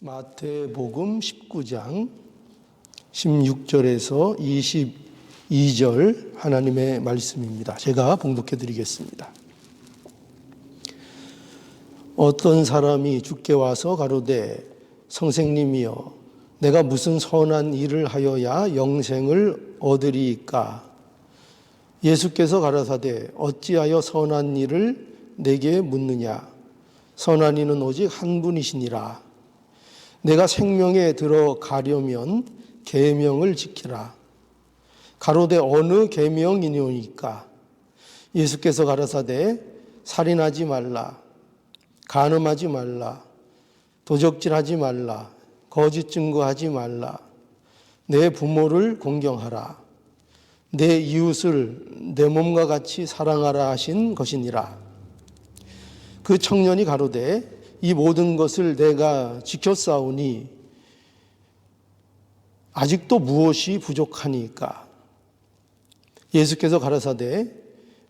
마태복음 19장 16절에서 22절 하나님의 말씀입니다. 제가 봉독해 드리겠습니다. 어떤 사람이 주께 와서 가로되 선생님이여 내가 무슨 선한 일을 하여야 영생을 얻으리이까? 예수께서 가라사대 어찌하여 선한 일을 내게 묻느냐? 선한 이는 오직 한 분이시니라. 내가 생명에 들어가려면 계명을 지키라. 가로되 어느 계명이니오니까? 예수께서 가라사대 살인하지 말라, 간음하지 말라, 도적질하지 말라, 거짓 증거하지 말라, 내 부모를 공경하라, 내 이웃을 내 몸과 같이 사랑하라 하신 것이니라. 그 청년이 가로되 이 모든 것을 내가 지켰사오니 아직도 무엇이 부족하니까? 예수께서 가라사대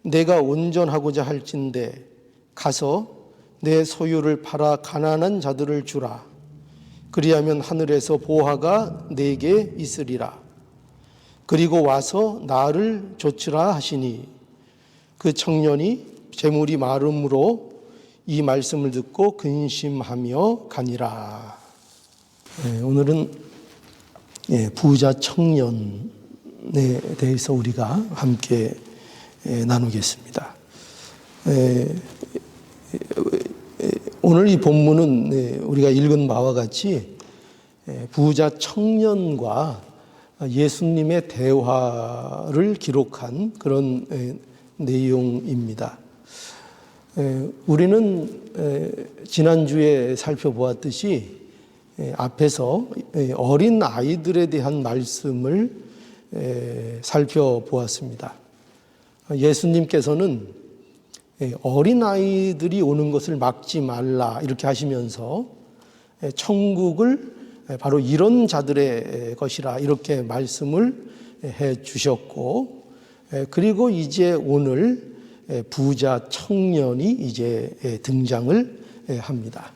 내가 온전하고자 할진대 가서 내 소유를 팔아 가난한 자들을 주라. 그리하면 하늘에서 보화가 내게 있으리라. 그리고 와서 나를 좇으라 하시니 그 청년이 재물이 마름으로 이 말씀을 듣고 근심하며 가니라. 오늘은 부자 청년에 대해서 우리가 함께 나누겠습니다. 오늘 이 본문은 우리가 읽은 바와 같이 부자 청년과 예수님의 대화를 기록한 그런 내용입니다. 우리는 지난주에 살펴보았듯이 앞에서 어린 아이들에 대한 말씀을 살펴보았습니다. 예수님께서는 어린 아이들이 오는 것을 막지 말라 이렇게 하시면서 천국을 바로 이런 자들의 것이라 이렇게 말씀을 해 주셨고, 그리고 이제 오늘 부자 청년이 이제 등장을 합니다.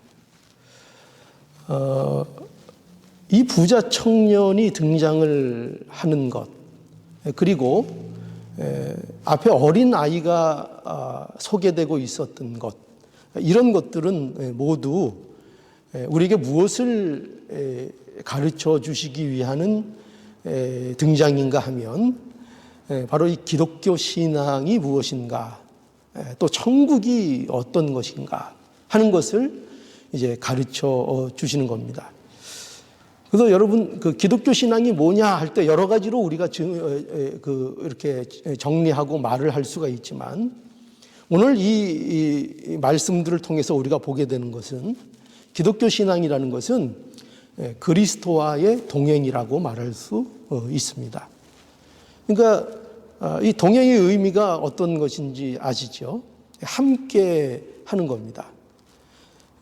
이 부자 청년이 등장을 하는 것, 그리고 앞에 어린 아이가 소개되고 있었던 것, 이런 것들은 모두 우리에게 무엇을 가르쳐 주시기 위한 등장인가 하면 바로 이 기독교 신앙이 무엇인가, 또 천국이 어떤 것인가 하는 것을 이제 가르쳐 주시는 겁니다. 그래서 여러분, 그 기독교 신앙이 뭐냐 할 때 여러 가지로 우리가 이렇게 정리하고 말을 할 수가 있지만, 오늘 이 말씀들을 통해서 우리가 보게 되는 것은 기독교 신앙이라는 것은 그리스도와의 동행이라고 말할 수 있습니다. 그러니까 이 동행의 의미가 어떤 것인지 아시죠? 함께 하는 겁니다.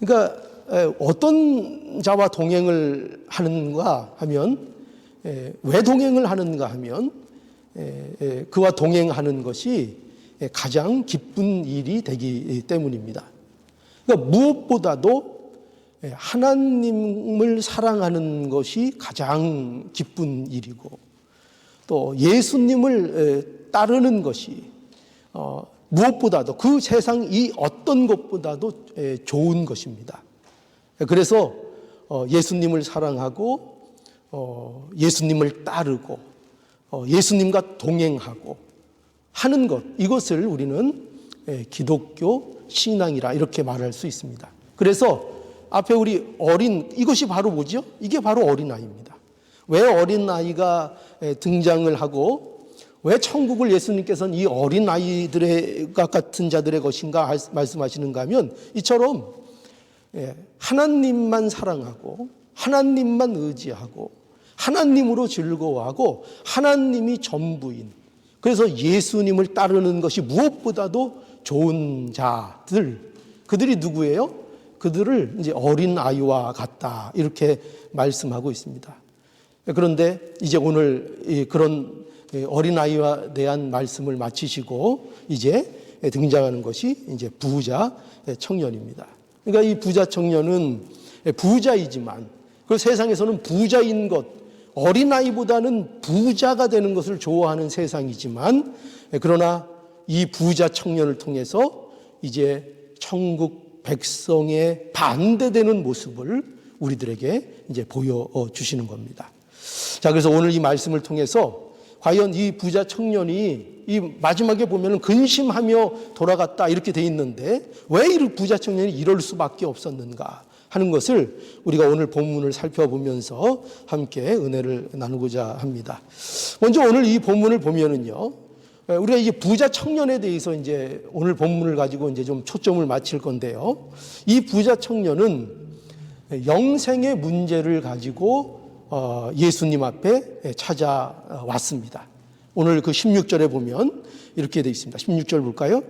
그러니까 어떤 자와 동행을 하는가 하면, 왜 동행을 하는가 하면 그와 동행하는 것이 가장 기쁜 일이 되기 때문입니다. 그러니까 무엇보다도 하나님을 사랑하는 것이 가장 기쁜 일이고, 또 예수님을 따르는 것이 무엇보다도 그 세상 이 어떤 것보다도 좋은 것입니다. 그래서 예수님을 사랑하고 예수님을 따르고 예수님과 동행하고 하는 것, 이것을 우리는 기독교 신앙이라 이렇게 말할 수 있습니다. 그래서 앞에 우리 이것이 바로 뭐죠? 이게 바로 어린아이입니다. 왜 어린아이가 등장을 하고 왜 천국을 예수님께서는 이 어린아이들의 같은 자들의 것인가 말씀하시는가 하면, 이처럼 하나님만 사랑하고 하나님만 의지하고 하나님으로 즐거워하고 하나님이 전부인, 그래서 예수님을 따르는 것이 무엇보다도 좋은 자들, 그들이 누구예요? 그들을 이제 어린아이와 같다 이렇게 말씀하고 있습니다. 그런데 이제 오늘 그런 어린아이와 대한 말씀을 마치시고 이제 등장하는 것이 이제 부자 청년입니다. 그러니까 이 부자 청년은 부자이지만 그 세상에서는 부자인 것, 어린아이보다는 부자가 되는 것을 좋아하는 세상이지만, 그러나 이 부자 청년을 통해서 이제 천국 백성에 반대되는 모습을 우리들에게 이제 보여주시는 겁니다. 자, 그래서 오늘 이 말씀을 통해서 과연 이 부자 청년이 이 마지막에 보면은 근심하며 돌아갔다 이렇게 돼 있는데 왜 이 부자 청년이 이럴 수밖에 없었는가 하는 것을 우리가 오늘 본문을 살펴보면서 함께 은혜를 나누고자 합니다. 먼저 오늘 이 본문을 보면은요, 우리가 이 부자 청년에 대해서 이제 오늘 본문을 가지고 이제 좀 초점을 맞출 건데요. 이 부자 청년은 영생의 문제를 가지고 예수님 앞에 찾아왔습니다. 오늘 그 16절에 보면 이렇게 되어 있습니다. 16절 볼까요?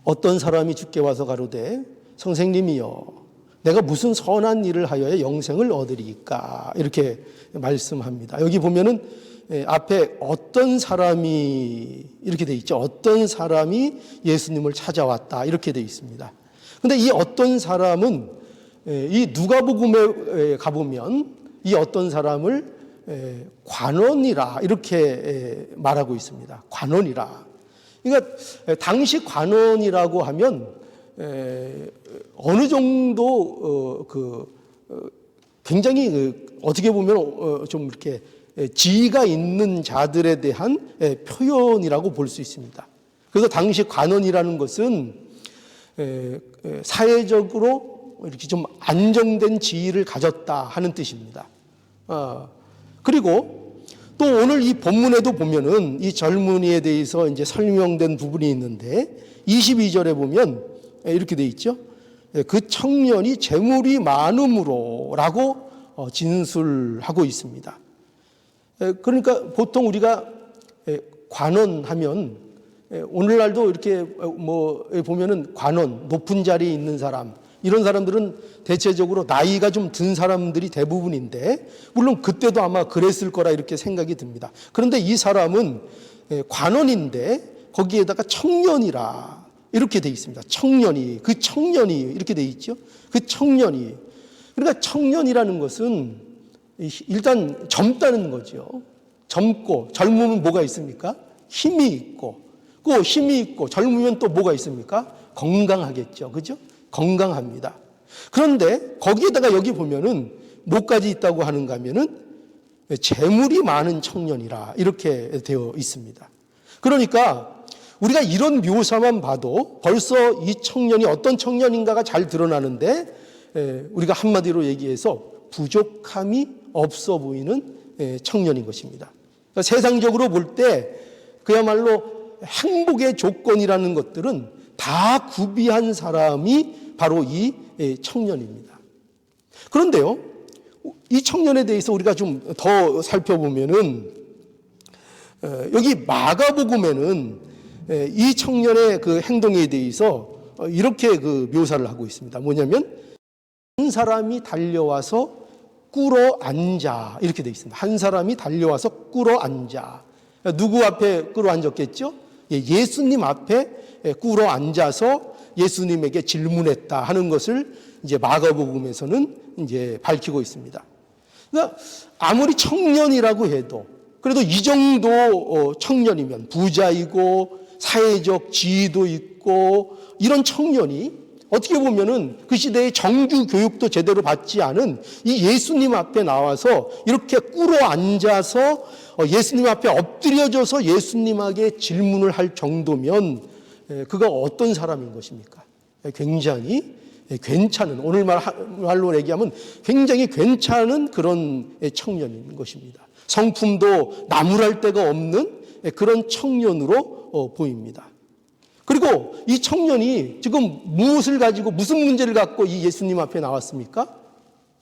어떤 사람이 주께 와서 가로되 선생님이여 내가 무슨 선한 일을 하여야 영생을 얻으리까 이렇게 말씀합니다. 여기 보면은 앞에 어떤 사람이 이렇게 되어 있죠. 어떤 사람이 예수님을 찾아왔다 이렇게 되어 있습니다. 그런데 이 어떤 사람은 이 누가복음에 가보면 이 어떤 사람을 관원이라 이렇게 말하고 있습니다. 관원이라. 그러니까 당시 관원이라고 하면 어느 정도 굉장히 어떻게 보면 좀 이렇게 지위가 있는 자들에 대한 표현이라고 볼 수 있습니다. 그래서 당시 관원이라는 것은 사회적으로 이렇게 좀 안정된 지위를 가졌다 하는 뜻입니다. 그리고 또 오늘 이 본문에도 보면은 이 젊은이에 대해서 이제 설명된 부분이 있는데 22절에 보면 이렇게 돼 있죠. 그 청년이 재물이 많음으로라고 진술하고 있습니다. 그러니까 보통 우리가 관원하면 오늘날도 이렇게 뭐 보면은 관원, 높은 자리에 있는 사람 이런 사람들은 대체적으로 나이가 좀 든 사람들이 대부분인데 물론 그때도 아마 그랬을 거라 이렇게 생각이 듭니다. 그런데 이 사람은 관원인데 거기에다가 청년이라 이렇게 돼 있습니다. 청년이 이렇게 돼 있죠. 그 청년이 그러니까 청년이라는 것은 일단 젊다는 거죠. 젊고 젊으면 뭐가 있습니까? 힘이 있고 그 힘이 있고 젊으면 또 뭐가 있습니까? 건강하겠죠. 그죠? 건강합니다. 그런데 거기에다가 여기 보면은 뭐까지 있다고 하는가 하면은 재물이 많은 청년이라 이렇게 되어 있습니다. 그러니까 우리가 이런 묘사만 봐도 벌써 이 청년이 어떤 청년인가가 잘 드러나는데 우리가 한마디로 얘기해서 부족함이 없어 보이는 청년인 것입니다. 그러니까 세상적으로 볼 때 그야말로 행복의 조건이라는 것들은 다 구비한 사람이 바로 이 청년입니다. 그런데요, 이 청년에 대해서 우리가 좀 더 살펴보면은 여기 마가복음에는 이 청년의 그 행동에 대해서 이렇게 그 묘사를 하고 있습니다. 뭐냐면 한 사람이 달려와서 꿇어 앉아 이렇게 되어 있습니다. 한 사람이 달려와서 꿇어 앉아. 누구 앞에 꿇어 앉았겠죠? 예수님 앞에 꿇어 앉아서 예수님에게 질문했다 하는 것을 이제 마가복음에서는 이제 밝히고 있습니다. 그러니까 아무리 청년이라고 해도 그래도 이 정도 청년이면 부자이고 사회적 지위도 있고 이런 청년이 어떻게 보면은 그 시대의 정규 교육도 제대로 받지 않은 이 예수님 앞에 나와서 이렇게 꿇어 앉아서 예수님 앞에 엎드려져서 예수님에게 질문을 할 정도면 그가 어떤 사람인 것입니까? 굉장히 괜찮은, 오늘 말로 얘기하면 굉장히 괜찮은 그런 청년인 것입니다. 성품도 나무랄 데가 없는 그런 청년으로 보입니다. 그리고 이 청년이 지금 무엇을 가지고 무슨 문제를 갖고 이 예수님 앞에 나왔습니까?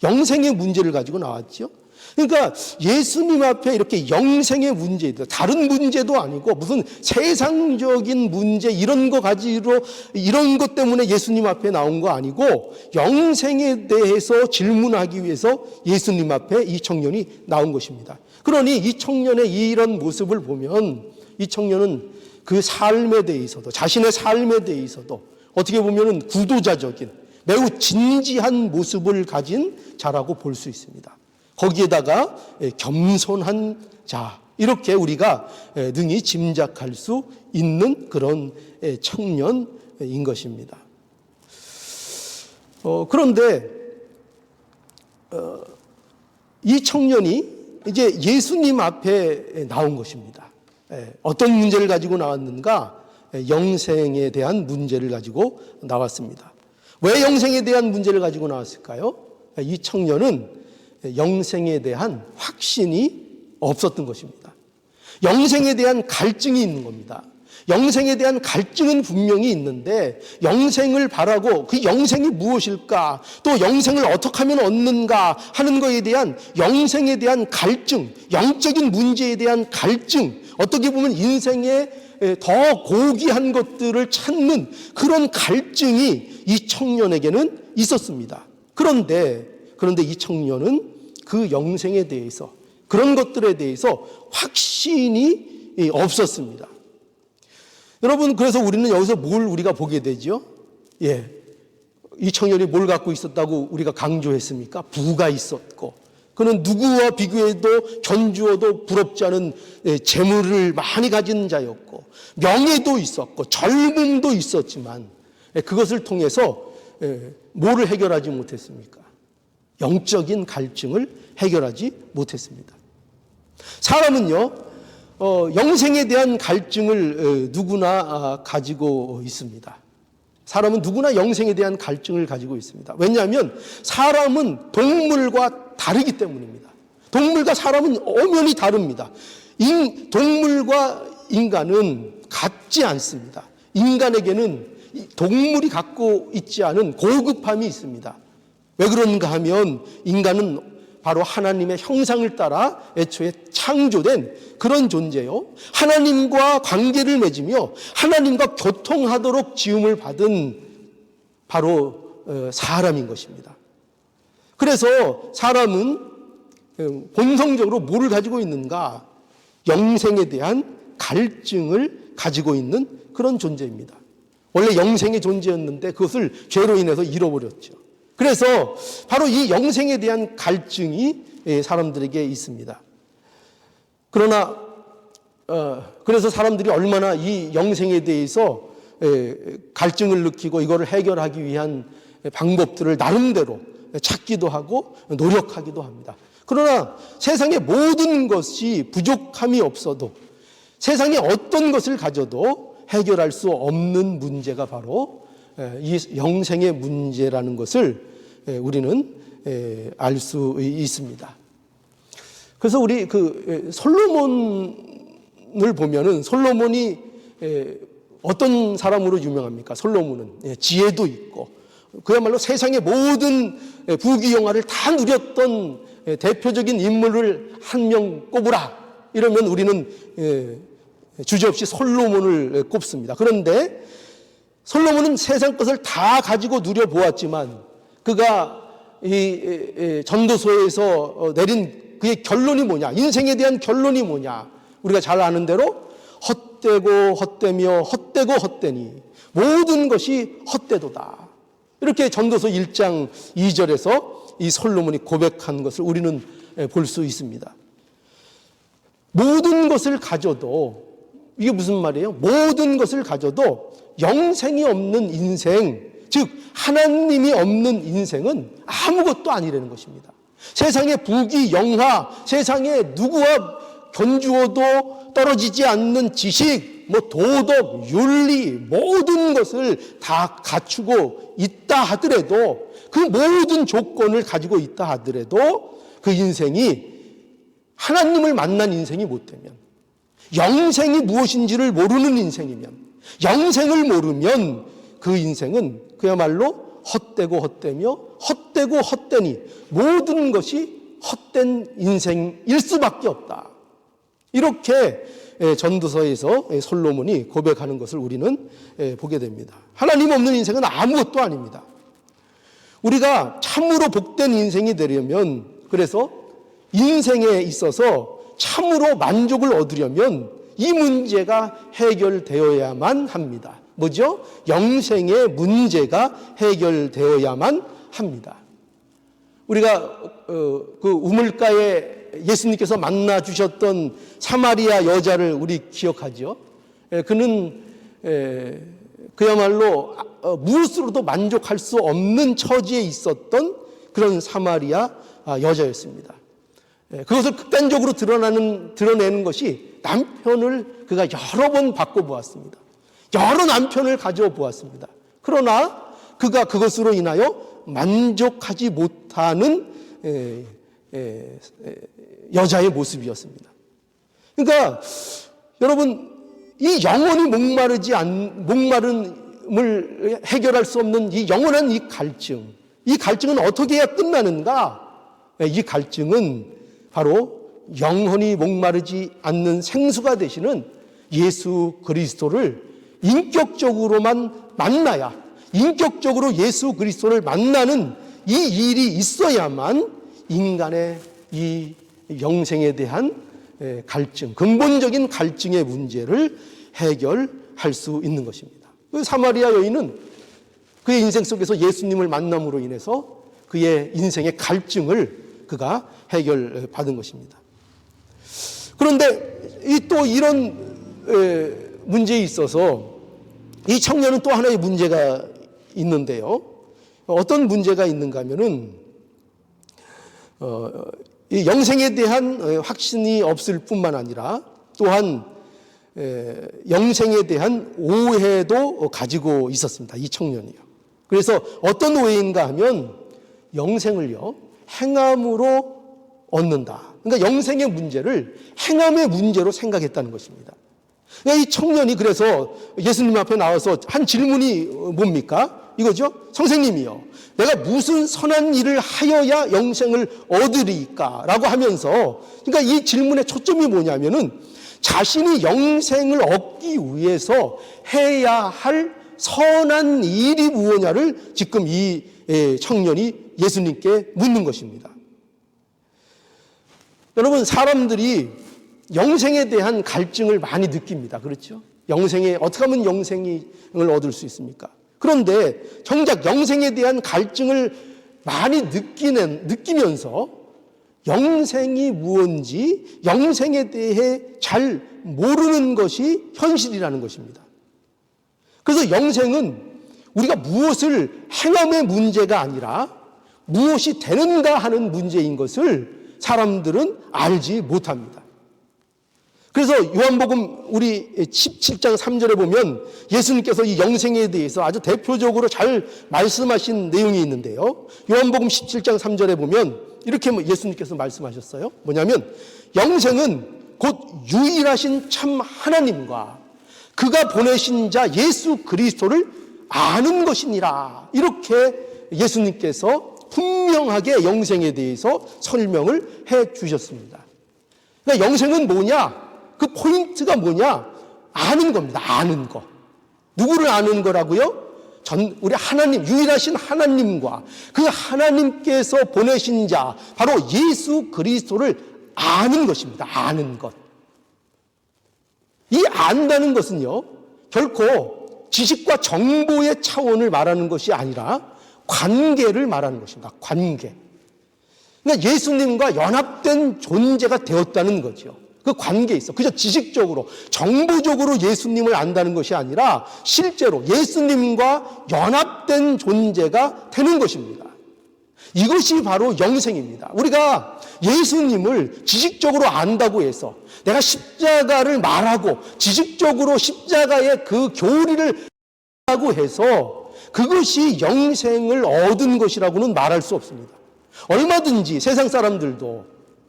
영생의 문제를 가지고 나왔죠. 그러니까 예수님 앞에 이렇게 영생의 문제, 다른 문제도 아니고 무슨 세상적인 문제 이런 거 가지고 이런 것 때문에 예수님 앞에 나온 거 아니고 영생에 대해서 질문하기 위해서 예수님 앞에 이 청년이 나온 것입니다. 그러니 이 청년의 이런 모습을 보면 이 청년은 그 삶에 대해서도 자신의 삶에 대해서도 어떻게 보면 구도자적인 매우 진지한 모습을 가진 자라고 볼 수 있습니다. 거기에다가 겸손한 자, 이렇게 우리가 능히 짐작할 수 있는 그런 청년인 것입니다. 그런데 이 청년이 이제 예수님 앞에 나온 것입니다. 어떤 문제를 가지고 나왔는가? 영생에 대한 문제를 가지고 나왔습니다. 왜 영생에 대한 문제를 가지고 나왔을까요? 이 청년은 영생에 대한 확신이 없었던 것입니다. 영생에 대한 갈증이 있는 겁니다. 영생에 대한 갈증은 분명히 있는데 영생을 바라고 그 영생이 무엇일까, 또 영생을 어떻게 하면 얻는가 하는 것에 대한 영생에 대한 갈증, 영적인 문제에 대한 갈증, 어떻게 보면 인생에 더 고귀한 것들을 찾는 그런 갈증이 이 청년에게는 있었습니다. 그런데 이 청년은 그 영생에 대해서, 그런 것들에 대해서 확신이 없었습니다. 여러분, 그래서 우리는 여기서 뭘 우리가 보게 되죠? 이 청년이 뭘 갖고 있었다고 우리가 강조했습니까? 부가 있었고, 그는 누구와 비교해도 견주어도 부럽지 않은 재물을 많이 가진 자였고, 명예도 있었고, 젊음도 있었지만, 그것을 통해서 뭐를 해결하지 못했습니까? 영적인 갈증을 해결하지 못했습니다. 사람은요, 영생에 대한 갈증을 누구나 가지고 있습니다. 사람은 누구나 영생에 대한 갈증을 가지고 있습니다. 왜냐하면 사람은 동물과 다르기 때문입니다. 동물과 사람은 엄연히 다릅니다. 동물과 인간은 같지 않습니다. 인간에게는 동물이 갖고 있지 않은 고급함이 있습니다. 왜 그런가 하면 인간은 바로 하나님의 형상을 따라 애초에 창조된 그런 존재요, 하나님과 관계를 맺으며 하나님과 교통하도록 지음을 받은 바로 사람인 것입니다. 그래서 사람은 본성적으로 뭐를 가지고 있는가? 영생에 대한 갈증을 가지고 있는 그런 존재입니다. 원래 영생의 존재였는데 그것을 죄로 인해서 잃어버렸죠. 그래서 바로 이 영생에 대한 갈증이 사람들에게 있습니다. 그러나 그래서 사람들이 얼마나 이 영생에 대해서 갈증을 느끼고 이거를 해결하기 위한 방법들을 나름대로 찾기도 하고 노력하기도 합니다. 그러나 세상의 모든 것이 부족함이 없어도, 세상에 어떤 것을 가져도 해결할 수 없는 문제가 바로 이 영생의 문제라는 것을 우리는 알 수 있습니다. 그래서 우리 솔로몬을 보면은, 솔로몬이 어떤 사람으로 유명합니까? 솔로몬은 지혜도 있고 그야말로 세상의 모든 부귀영화를 다 누렸던 대표적인 인물을 한 명 꼽으라 이러면 우리는 주저없이 솔로몬을 꼽습니다. 그런데 솔로몬은 세상 것을 다 가지고 누려보았지만 그가 이 전도서에서 내린 그의 결론이 뭐냐, 인생에 대한 결론이 뭐냐, 우리가 잘 아는 대로 헛되고 헛되며 헛되고 헛되니 모든 것이 헛되도다, 이렇게 전도서 1장 2절에서 이 솔로몬이 고백한 것을 우리는 볼 수 있습니다. 모든 것을 가져도, 이게 무슨 말이에요? 모든 것을 가져도 영생이 없는 인생, 즉 하나님이 없는 인생은 아무것도 아니라는 것입니다. 세상의 부귀 영화, 세상에 누구와 견주어도 떨어지지 않는 지식, 도덕, 윤리, 모든 것을 다 갖추고 있다 하더라도, 그 모든 조건을 가지고 있다 하더라도 그 인생이 하나님을 만난 인생이 못 되면, 영생이 무엇인지를 모르는 인생이면, 영생을 모르면 그 인생은 그야말로 헛되고 헛되며 헛되고 헛되니 모든 것이 헛된 인생일 수밖에 없다. 이렇게 전도서에서 솔로몬이 고백하는 것을 우리는 보게 됩니다. 하나님 없는 인생은 아무것도 아닙니다. 우리가 참으로 복된 인생이 되려면, 그래서 인생에 있어서 참으로 만족을 얻으려면 이 문제가 해결되어야만 합니다. 뭐죠? 영생의 문제가 해결되어야만 합니다. 우리가 그 우물가에 예수님께서 만나 주셨던 사마리아 여자를 우리 기억하죠? 그는 그야말로 무엇으로도 만족할 수 없는 처지에 있었던 그런 사마리아 여자였습니다. 그것을 극단적으로 드러내는 것이 남편을 그가 여러 번 바꿔보았습니다. 여러 남편을 가져보았습니다. 그러나 그가 그것으로 인하여 만족하지 못하는 여자의 모습이었습니다. 그러니까 여러분, 이 영원히 목마름을 해결할 수 없는 이 영원한 이 갈증은 어떻게 해야 끝나는가? 이 갈증은 바로 영원히 목마르지 않는 생수가 되시는 예수 그리스도를 인격적으로만 만나야, 인격적으로 예수 그리스도를 만나는 이 일이 있어야만 인간의 이 영생에 대한 갈증, 근본적인 갈증의 문제를 해결할 수 있는 것입니다. 사마리아 여인은 그의 인생 속에서 예수님을 만남으로 인해서 그의 인생의 갈증을 그가 해결받은 것입니다. 그런데 또 이런 문제에 있어서 이 청년은 또 하나의 문제가 있는데요. 어떤 문제가 있는가 하면은 이 영생에 대한 확신이 없을 뿐만 아니라 또한 영생에 대한 오해도 가지고 있었습니다. 이 청년이요. 그래서 어떤 오해인가 하면 영생을요, 행함으로 얻는다. 그러니까 영생의 문제를 행함의 문제로 생각했다는 것입니다. 그러니까 이 청년이 그래서 예수님 앞에 나와서 한 질문이 뭡니까? 이거죠? 선생님이요, 내가 무슨 선한 일을 하여야 영생을 얻으리까? 라고 하면서, 그러니까 이 질문의 초점이 뭐냐면은 자신이 영생을 얻기 위해서 해야 할 선한 일이 무엇냐를 지금 이 청년이 예수님께 묻는 것입니다. 여러분, 사람들이 영생에 대한 갈증을 많이 느낍니다. 그렇죠? 어떻게 하면 영생을 얻을 수 있습니까? 그런데 정작 영생에 대한 갈증을 많이 느끼면서 영생이 무엇인지, 영생에 대해 잘 모르는 것이 현실이라는 것입니다. 그래서 영생은 우리가 무엇을 행함의 문제가 아니라 무엇이 되는가 하는 문제인 것을 사람들은 알지 못합니다. 그래서 요한복음 우리 17장 3절에 보면 예수님께서 이 영생에 대해서 아주 대표적으로 잘 말씀하신 내용이 있는데요. 요한복음 17장 3절에 보면 이렇게 예수님께서 말씀하셨어요. 뭐냐면 영생은 곧 유일하신 참 하나님과 그가 보내신 자 예수 그리스도를 아는 것이니라. 이렇게 예수님께서 분명하게 영생에 대해서 설명을 해 주셨습니다. 그러니까 영생은 뭐냐? 그 포인트가 뭐냐? 아는 겁니다. 아는 거. 누구를 아는 거라고요? 우리 하나님, 유일하신 하나님과 그 하나님께서 보내신 자, 바로 예수 그리스도를 아는 것입니다. 아는 것. 이 안다는 것은요, 결코 지식과 정보의 차원을 말하는 것이 아니라 관계를 말하는 것입니다. 관계. 그러니까 예수님과 연합된 존재가 되었다는 거죠. 그 관계에 있어. 그저 지식적으로, 정보적으로 예수님을 안다는 것이 아니라 실제로 예수님과 연합된 존재가 되는 것입니다. 이것이 바로 영생입니다. 우리가 예수님을 지식적으로 안다고 해서 내가 십자가를 말하고 지식적으로 십자가의 그 교리를 하고 해서 그것이 영생을 얻은 것이라고는 말할 수 없습니다. 얼마든지 세상 사람들도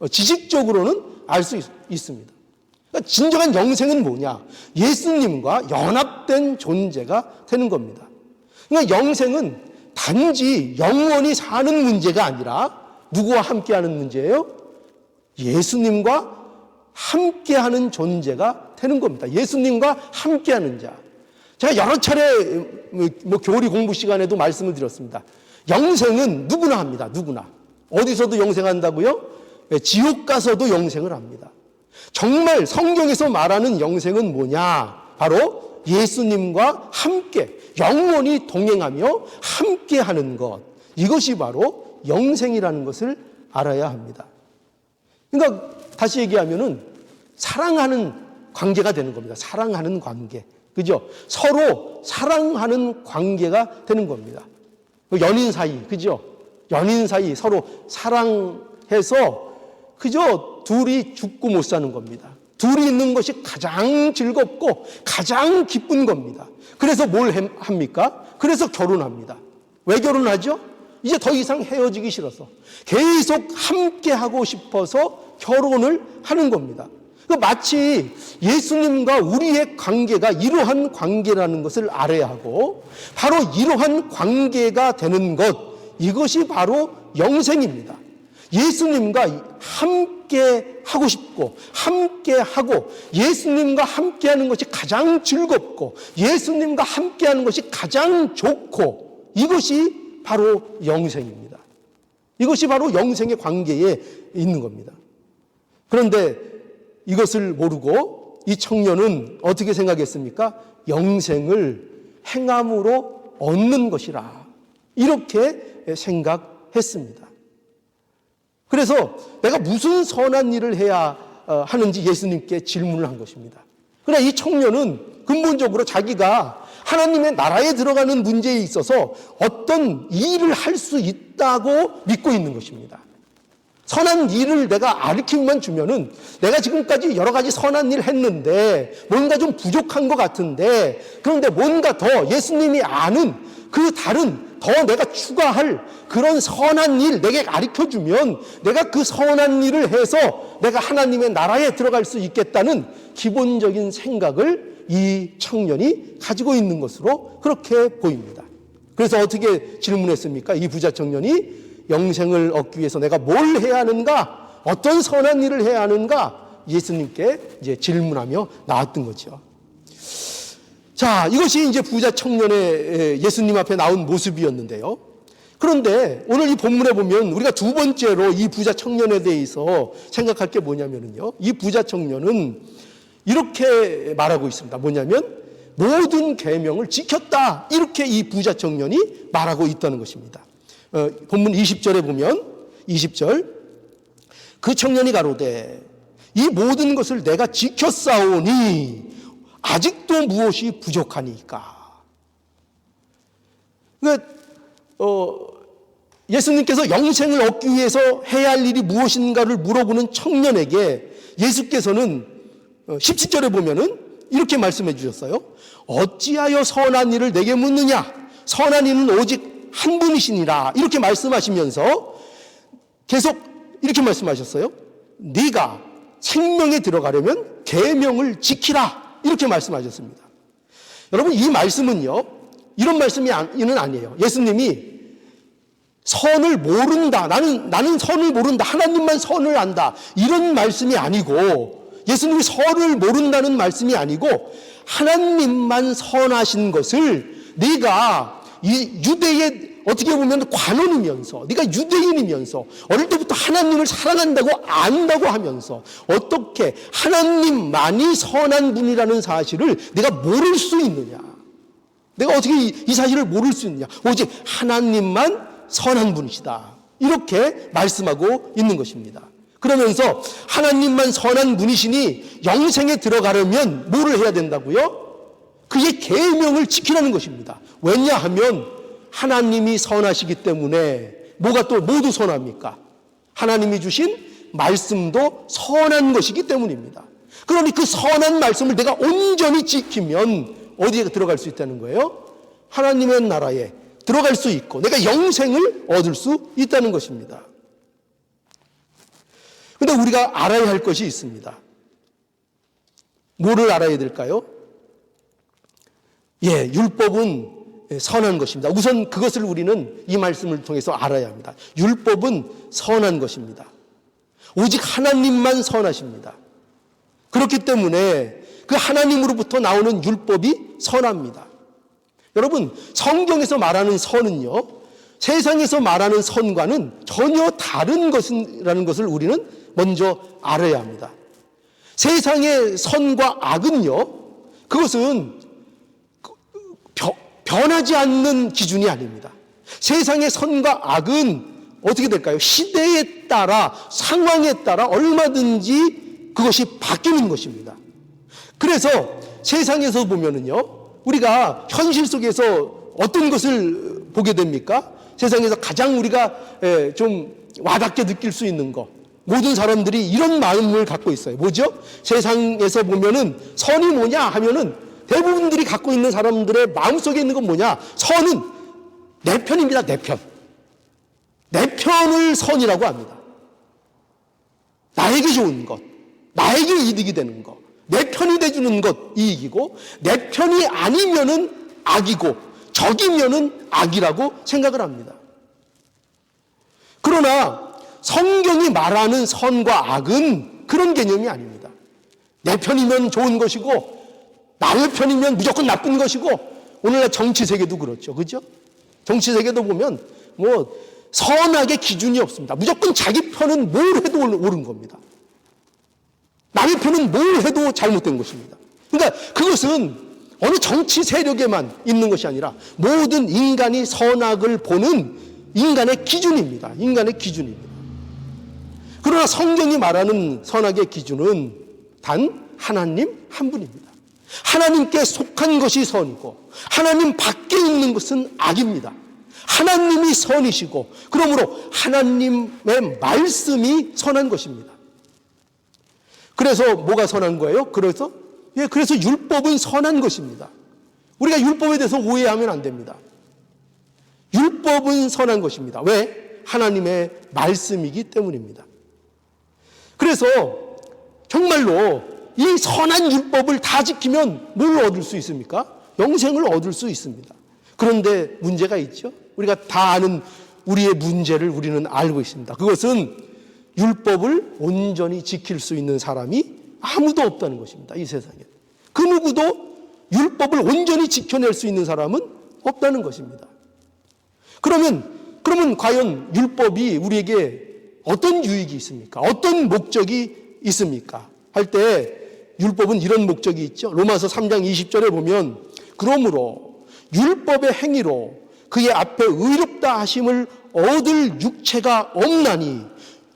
지식적으로는 알 수 있습니다. 그러니까 진정한 영생은 뭐냐? 예수님과 연합된 존재가 되는 겁니다. 그러니까 영생은 단지 영원히 사는 문제가 아니라 누구와 함께하는 문제예요? 예수님과 함께하는 존재가 되는 겁니다. 예수님과 함께하는 자. 제가 여러 차례 교리 공부 시간에도 말씀을 드렸습니다. 영생은 누구나 합니다. 누구나. 어디서도 영생한다고요? 지옥 가서도 영생을 합니다. 정말 성경에서 말하는 영생은 뭐냐? 바로 예수님과 함께 영원히 동행하며 함께 하는 것, 이것이 바로 영생이라는 것을 알아야 합니다. 그러니까 다시 얘기하면은 사랑하는 관계가 되는 겁니다. 사랑하는 관계. 그죠? 서로 사랑하는 관계가 되는 겁니다. 연인 사이, 그죠? 연인 사이 서로 사랑해서 그저 둘이 죽고 못 사는 겁니다. 둘이 있는 것이 가장 즐겁고 가장 기쁜 겁니다. 그래서 뭘 합니까? 그래서 결혼합니다. 왜 결혼하죠? 이제 더 이상 헤어지기 싫어서 계속 함께 하고 싶어서 결혼을 하는 겁니다. 마치 예수님과 우리의 관계가 이러한 관계라는 것을 알아야 하고, 바로 이러한 관계가 되는 것, 이것이 바로 영생입니다. 예수님과 함께 하고 싶고 함께 하고 예수님과 함께 하는 것이 가장 즐겁고 예수님과 함께 하는 것이 가장 좋고, 이것이 바로 영생입니다. 이것이 바로 영생의 관계에 있는 겁니다. 그런데 이것을 모르고 이 청년은 어떻게 생각했습니까? 영생을 행함으로 얻는 것이라, 이렇게 생각했습니다. 그래서 내가 무슨 선한 일을 해야 하는지 예수님께 질문을 한 것입니다. 그러나 이 청년은 근본적으로 자기가 하나님의 나라에 들어가는 문제에 있어서 어떤 일을 할 수 있다고 믿고 있는 것입니다. 선한 일을 내가 알리키만 주면은 내가 지금까지 여러 가지 선한 일을 했는데 뭔가 좀 부족한 것 같은데, 그런데 뭔가 더 예수님이 아는 그 다른 더 내가 추가할 그런 선한 일 내게 가르쳐주면 내가 그 선한 일을 해서 내가 하나님의 나라에 들어갈 수 있겠다는 기본적인 생각을 이 청년이 가지고 있는 것으로 그렇게 보입니다. 그래서 어떻게 질문했습니까? 이 부자 청년이 영생을 얻기 위해서 내가 뭘 해야 하는가? 어떤 선한 일을 해야 하는가? 예수님께 이제 질문하며 나왔던 거죠. 자, 이것이 이제 부자 청년의 예수님 앞에 나온 모습이었는데요. 그런데 오늘 이 본문에 보면 우리가 두 번째로 이 부자 청년에 대해서 생각할 게 뭐냐면요. 이 부자 청년은 이렇게 말하고 있습니다. 뭐냐면 모든 계명을 지켰다. 이렇게 이 부자 청년이 말하고 있다는 것입니다. 본문 20절에 보면 20절, 그 청년이 가로되 이 모든 것을 내가 지켰사오니 아직도 무엇이 부족하니까. 그러니까 예수님께서 영생을 얻기 위해서 해야 할 일이 무엇인가를 물어보는 청년에게 예수께서는 17절에 보면은 이렇게 말씀해 주셨어요. 어찌하여 선한 일을 내게 묻느냐? 선한 이는 오직 한 분이시니라. 이렇게 말씀하시면서 계속 이렇게 말씀하셨어요. 네가 생명에 들어가려면 계명을 지키라. 이렇게 말씀하셨습니다. 여러분, 이 말씀은요, 이런 말씀이 아니에요. 예수님이 선을 모른다. 나는 선을 모른다. 하나님만 선을 안다. 이런 말씀이 아니고, 예수님이 선을 모른다는 말씀이 아니고, 하나님만 선하신 것을 네가 이 유대의 어떻게 보면 관원이면서, 네가 유대인이면서 어릴 때부터 하나님을 사랑한다고 안다고 하면서 어떻게 하나님만이 선한 분이라는 사실을 내가 모를 수 있느냐? 내가 어떻게 이 사실을 모를 수 있느냐? 오직 하나님만 선한 분이시다. 이렇게 말씀하고 있는 것입니다. 그러면서 하나님만 선한 분이시니 영생에 들어가려면 뭐를 해야 된다고요? 그의 계명을 지키라는 것입니다. 왜냐하면 하나님이 선하시기 때문에 뭐가 또 모두 선합니까? 하나님이 주신 말씀도 선한 것이기 때문입니다. 그러니 그 선한 말씀을 내가 온전히 지키면 어디에 들어갈 수 있다는 거예요? 하나님의 나라에 들어갈 수 있고 내가 영생을 얻을 수 있다는 것입니다. 그런데 우리가 알아야 할 것이 있습니다. 뭐를 알아야 될까요? 율법은 선한 것입니다. 우선 그것을 우리는 이 말씀을 통해서 알아야 합니다. 율법은 선한 것입니다. 오직 하나님만 선하십니다. 그렇기 때문에 그 하나님으로부터 나오는 율법이 선합니다. 여러분, 성경에서 말하는 선은요, 세상에서 말하는 선과는 전혀 다른 것이라는 것을 우리는 먼저 알아야 합니다. 세상의 선과 악은요, 그것은 변하지 않는 기준이 아닙니다. 세상의 선과 악은 어떻게 될까요? 시대에 따라, 상황에 따라 얼마든지 그것이 바뀌는 것입니다. 그래서 세상에서 보면은요, 우리가 현실 속에서 어떤 것을 보게 됩니까? 세상에서 가장 우리가 좀 와닿게 느낄 수 있는 것, 모든 사람들이 이런 마음을 갖고 있어요. 뭐죠? 세상에서 보면은 선이 뭐냐 하면은 대부분들이 갖고 있는 사람들의 마음속에 있는 건 뭐냐? 선은 내 편입니다. 내 편. 내 편을 선이라고 합니다. 나에게 좋은 것, 나에게 이득이 되는 것, 내 편이 돼주는 것 이익이고, 내 편이 아니면은 악이고, 적이면은 악이라고 생각을 합니다. 그러나 성경이 말하는 선과 악은 그런 개념이 아닙니다. 내 편이면 좋은 것이고, 나의 편이면 무조건 나쁜 것이고, 오늘날 정치 세계도 그렇죠. 그죠? 정치 세계도 보면 선악의 기준이 없습니다. 무조건 자기 편은 뭘 해도 옳은 겁니다. 남의 편은 뭘 해도 잘못된 것입니다. 그러니까 그것은 어느 정치 세력에만 있는 것이 아니라 모든 인간이 선악을 보는 인간의 기준입니다. 인간의 기준입니다. 그러나 성경이 말하는 선악의 기준은 단 하나님 한 분입니다. 하나님께 속한 것이 선이고 하나님 밖에 있는 것은 악입니다. 하나님이 선이시고 그러므로 하나님의 말씀이 선한 것입니다. 그래서 뭐가 선한 거예요? 그래서 율법은 선한 것입니다. 우리가 율법에 대해서 오해하면 안 됩니다. 율법은 선한 것입니다. 왜? 하나님의 말씀이기 때문입니다. 그래서 정말로 이 선한 율법을 다 지키면 뭘 얻을 수 있습니까? 영생을 얻을 수 있습니다. 그런데 문제가 있죠. 우리가 다 아는 우리의 문제를 우리는 알고 있습니다. 그것은 율법을 온전히 지킬 수 있는 사람이 아무도 없다는 것입니다. 이 세상에. 그 누구도 율법을 온전히 지켜낼 수 있는 사람은 없다는 것입니다. 그러면 과연 율법이 우리에게 어떤 유익이 있습니까? 어떤 목적이 있습니까? 할 때 율법은 이런 목적이 있죠. 로마서 3장 20절에 보면 그러므로 율법의 행위로 그의 앞에 의롭다 하심을 얻을 육체가 없나니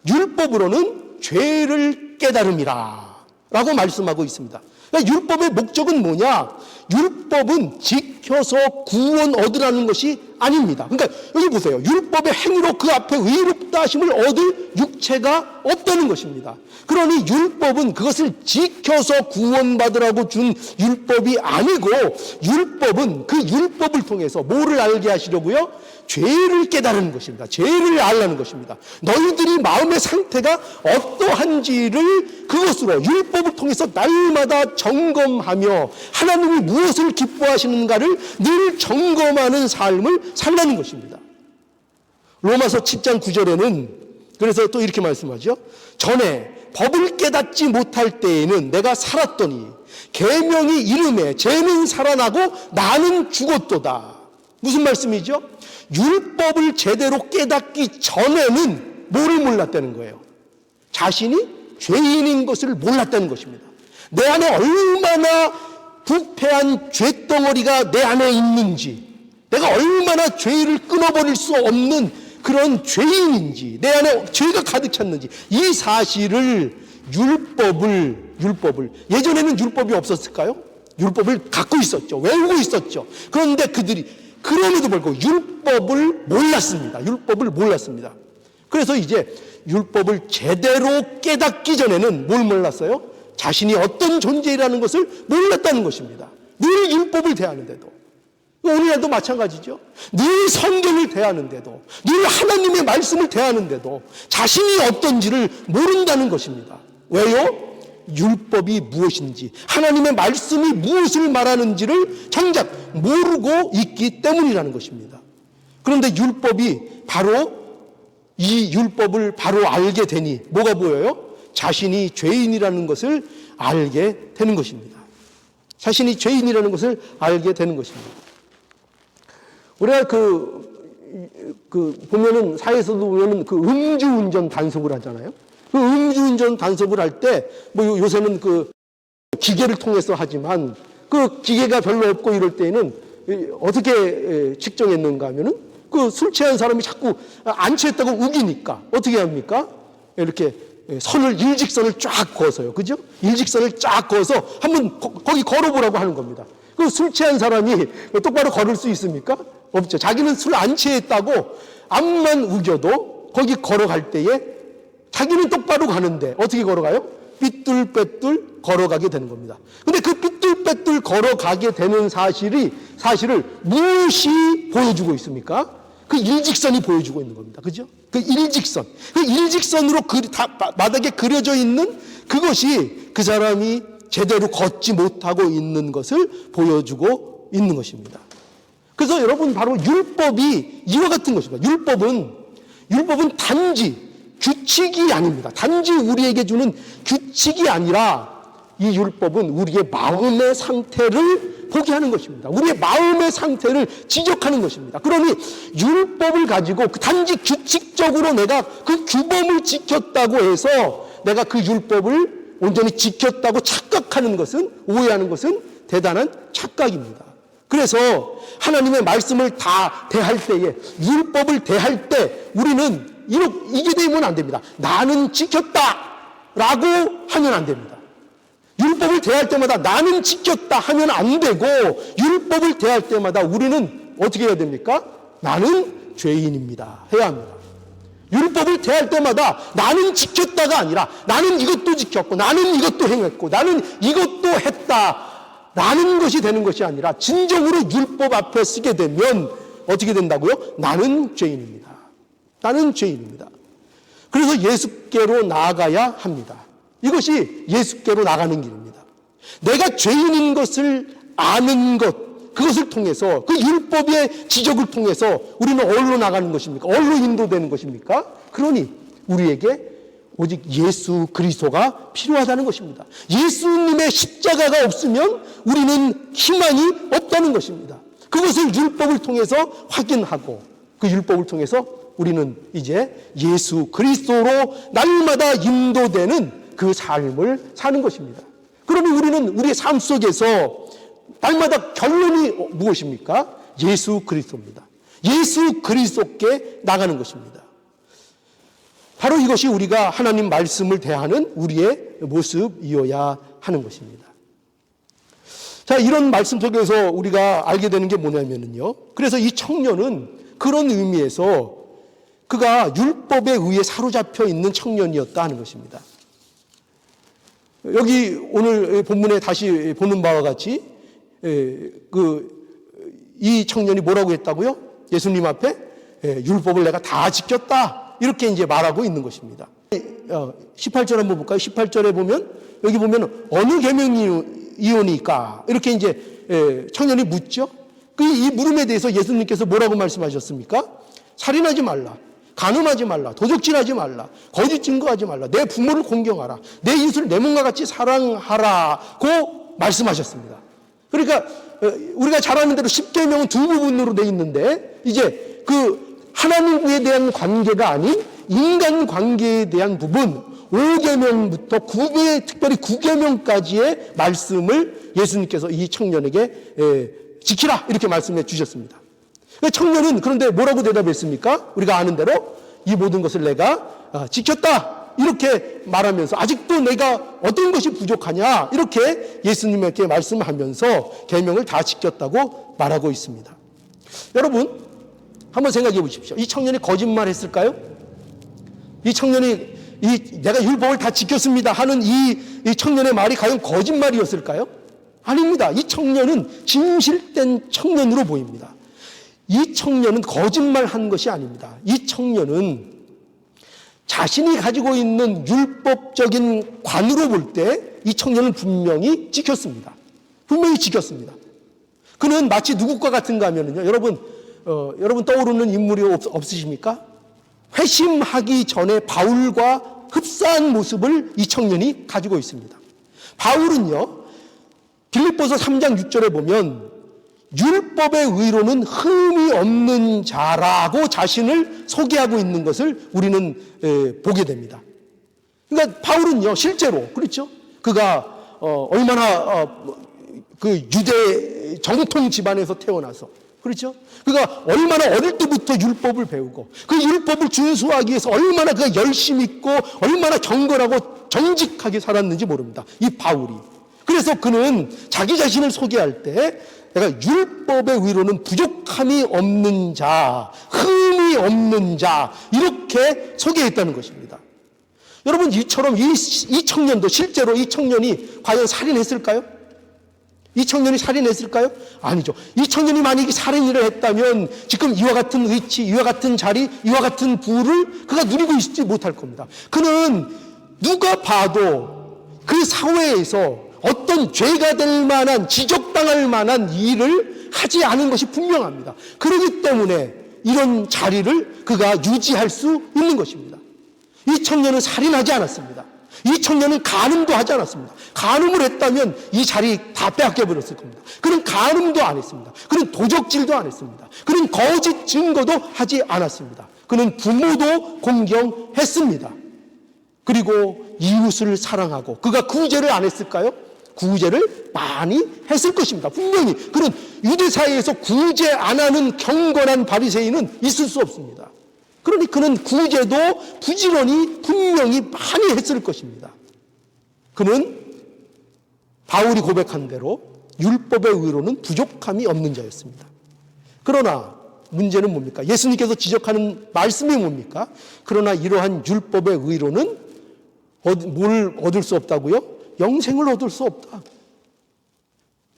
율법으로는 죄를 깨달음이라 라고 말씀하고 있습니다. 그러니까 율법의 목적은 뭐냐? 율법은 지켜서 구원 얻으라는 것이 아닙니다. 그러니까 여기 보세요. 율법의 행위로 그 앞에 의롭다 하심을 얻을 육체가 없다는 것입니다. 그러니 율법은 그것을 지켜서 구원받으라고 준 율법이 아니고 율법은 그 율법을 통해서 뭐를 알게 하시려고요? 죄를 깨달은 것입니다. 죄를 알라는 것입니다. 너희들이 마음의 상태가 어떠한지를 그것으로 율법을 통해서 날마다 점검하며 하나님이 무엇을 기뻐하시는가를 늘 점검하는 삶을 살라는 것입니다. 로마서 10장 9절에는 그래서 또 이렇게 말씀하죠. 전에 법을 깨닫지 못할 때에는 내가 살았더니 계명이 이름에 죄는 살아나고 나는 죽었도다. 무슨 말씀이죠? 율법을 제대로 깨닫기 전에는 뭐를 몰랐다는 거예요? 자신이 죄인인 것을 몰랐다는 것입니다. 내 안에 얼마나 부패한 죄덩어리가 내 안에 있는지, 내가 얼마나 죄를 끊어버릴 수 없는 그런 죄인인지, 내 안에 죄가 가득 찼는지, 이 사실을 율법을 예전에는 율법이 없었을까요? 율법을 갖고 있었죠. 외우고 있었죠. 그런데 그들이 그럼에도 불구하고 율법을 몰랐습니다. 그래서 이제 율법을 제대로 깨닫기 전에는 뭘 몰랐어요? 자신이 어떤 존재라는 것을 몰랐다는 것입니다. 늘 율법을 대하는데도, 오늘날도 마찬가지죠. 늘 성경을 대하는데도, 늘 하나님의 말씀을 대하는데도 자신이 어떤지를 모른다는 것입니다. 왜요? 율법이 무엇인지, 하나님의 말씀이 무엇을 말하는지를 정작 모르고 있기 때문이라는 것입니다. 그런데 이 율법을 바로 알게 되니 뭐가 보여요? 자신이 죄인이라는 것을 알게 되는 것입니다. 자신이 죄인이라는 것을 알게 되는 것입니다. 우리가 보면은, 사회에서도 보면은 음주운전 단속을 하잖아요. 음주운전 단속을 할 때, 요새는 기계를 통해서 하지만, 기계가 별로 없고 이럴 때에는, 어떻게 측정했는가 하면은 그 술 취한 사람이 자꾸 안 취했다고 우기니까 어떻게 합니까? 이렇게 선을 일직선을 쫙 그어서요. 그죠? 일직선을 쫙 그어서 한번 거기 걸어보라고 하는 겁니다. 그 술 취한 사람이 똑바로 걸을 수 있습니까? 없죠. 자기는 술 안 취했다고 앞만 우겨도 거기 걸어갈 때에 자기는 똑바로 가는데 어떻게 걸어가요? 삐뚤빼뚤 걸어가게 되는 겁니다. 근데 그 삐뚤빼뚤 걸어가게 되는 사실을 무엇이 보여주고 있습니까? 그 일직선이 보여주고 있는 겁니다. 그죠? 그 일직선. 그 일직선으로 바닥에 그려져 있는 그것이 그 사람이 제대로 걷지 못하고 있는 것을 보여주고 있는 것입니다. 그래서 여러분 바로 율법이 이와 같은 것입니다. 율법은 단지 규칙이 아닙니다. 단지 우리에게 주는 규칙이 아니라 이 율법은 우리의 마음의 상태를 보게 하는 것입니다. 우리의 마음의 상태를 지적하는 것입니다. 그러니 율법을 가지고 단지 규칙적으로 내가 그 규범을 지켰다고 해서 내가 그 율법을 온전히 지켰다고 착각하는 것은, 오해하는 것은 대단한 착각입니다. 그래서 하나님의 말씀을 다 대할 때에, 율법을 대할 때 우리는 이게 되면 안 됩니다. 나는 지켰다라고 하면 안 됩니다. 율법을 대할 때마다 나는 지켰다 하면 안 되고, 율법을 대할 때마다 우리는 어떻게 해야 됩니까? 나는 죄인입니다 해야 합니다. 율법을 대할 때마다 나는 지켰다가 아니라 나는 이것도 지켰고 나는 이것도 행했고 나는 이것도 했다라는 것이 되는 것이 아니라 진정으로 율법 앞에 서게 되면 어떻게 된다고요? 나는 죄인입니다. 나는 죄인입니다. 그래서 예수께로 나아가야 합니다. 이것이 예수께로 나가는 길입니다. 내가 죄인인 것을 아는 것, 그것을 통해서, 그 율법의 지적을 통해서 우리는 어디로 나가는 것입니까? 어디로 인도되는 것입니까? 그러니 우리에게 오직 예수 그리스도가 필요하다는 것입니다. 예수님의 십자가가 없으면 우리는 희망이 없다는 것입니다. 그것을 율법을 통해서 확인하고 그 율법을 통해서 우리는 이제 예수 그리스도로 날마다 인도되는 그 삶을 사는 것입니다. 그러면 우리는 우리의 삶 속에서 날마다 결론이 무엇입니까? 예수 그리스도입니다. 예수 그리스도께 나가는 것입니다. 바로 이것이 우리가 하나님 말씀을 대하는 우리의 모습이어야 하는 것입니다. 자, 이런 말씀 속에서 우리가 알게 되는 게 뭐냐면요. 그래서 이 청년은 그런 의미에서 그가 율법에 의해 사로잡혀 있는 청년이었다 하는 것입니다. 여기 오늘 본문에 다시 보는 바와 같이 이 청년이 뭐라고 했다고요? 예수님 앞에 율법을 내가 다 지켰다. 이렇게 이제 말하고 있는 것입니다. 18절 한번 볼까요? 18절에 보면, 여기 보면 어느 계명이오니까? 이렇게 이제 청년이 묻죠? 이 물음에 대해서 예수님께서 뭐라고 말씀하셨습니까? 살인하지 말라. 간음하지 말라. 도적질하지 말라. 거짓 증거하지 말라. 내 부모를 공경하라. 내 이웃을 내 몸과 같이 사랑하라고 말씀하셨습니다. 그러니까 우리가 잘 아는 대로 십계명은 두 부분으로 되어 있는데 이제 그 하나님에 대한 관계가 아닌 인간 관계에 대한 부분 5계명부터 특별히 9계명까지의 말씀을 예수님께서 이 청년에게 지키라 이렇게 말씀해 주셨습니다. 청년은 그런데 뭐라고 대답했습니까? 우리가 아는 대로 이 모든 것을 내가 지켰다 이렇게 말하면서 아직도 내가 어떤 것이 부족하냐 이렇게 예수님에게 말씀하면서 계명을 다 지켰다고 말하고 있습니다. 여러분 한번 생각해 보십시오. 이 청년이 거짓말했을까요? 이 청년이 내가 율법을 다 지켰습니다 하는 이 청년의 말이 과연 거짓말이었을까요? 아닙니다. 이 청년은 진실된 청년으로 보입니다. 이 청년은 거짓말한 것이 아닙니다. 이 청년은 자신이 가지고 있는 율법적인 관으로 볼 때 이 청년은 분명히 지켰습니다. 분명히 지켰습니다. 그는 마치 누구과 같은가 하면요. 여러분 떠오르는 인물이 없으십니까? 회심하기 전에 바울과 흡사한 모습을 이 청년이 가지고 있습니다. 바울은요, 빌립보서 3장 6절에 보면 율법의 의로는 흠이 없는 자라고 자신을 소개하고 있는 것을 우리는 보게 됩니다. 그러니까 바울은요, 실제로, 그렇죠? 그가 얼마나 그 유대 정통 집안에서 태어나서, 그렇죠? 그가 얼마나 어릴 때부터 율법을 배우고 그 율법을 준수하기 위해서 얼마나 그가 열심히 있고 얼마나 경건하고 정직하게 살았는지 모릅니다. 이 바울이. 그래서 그는 자기 자신을 소개할 때 내가 율법의 의로는 부족함이 없는 자, 흠이 없는 자, 이렇게 소개했다는 것입니다. 여러분, 이처럼 이 청년도 실제로 이 청년이 과연 살인했을까요? 이 청년이 살인했을까요? 아니죠. 이 청년이 만약에 살인을 했다면 지금 이와 같은 위치, 이와 같은 자리, 이와 같은 부를 그가 누리고 있지 못할 겁니다. 그는 누가 봐도 그 사회에서 어떤 죄가 될 만한, 지적당할 만한 일을 하지 않은 것이 분명합니다. 그렇기 때문에 이런 자리를 그가 유지할 수 있는 것입니다. 이 청년은 살인하지 않았습니다. 이 청년은 간음도 하지 않았습니다. 간음을 했다면 이 자리 다 빼앗겨버렸을 겁니다. 그는 간음도 안 했습니다. 그는 도적질도 안 했습니다. 그는 거짓 증거도 하지 않았습니다. 그는 부모도 공경했습니다. 그리고 이웃을 사랑하고, 그가 구제를 안 했을까요? 구제를 많이 했을 것입니다. 분명히 그는 유대 사회에서 구제 안 하는 경건한 바리새인은 있을 수 없습니다. 그러니 그는 구제도 부지런히 분명히 많이 했을 것입니다. 그는 바울이 고백한 대로 율법의 의로는 부족함이 없는 자였습니다. 그러나 문제는 뭡니까? 예수님께서 지적하는 말씀이 뭡니까? 그러나 이러한 율법의 의로는 뭘 얻을 수 없다고요? 영생을 얻을 수 없다.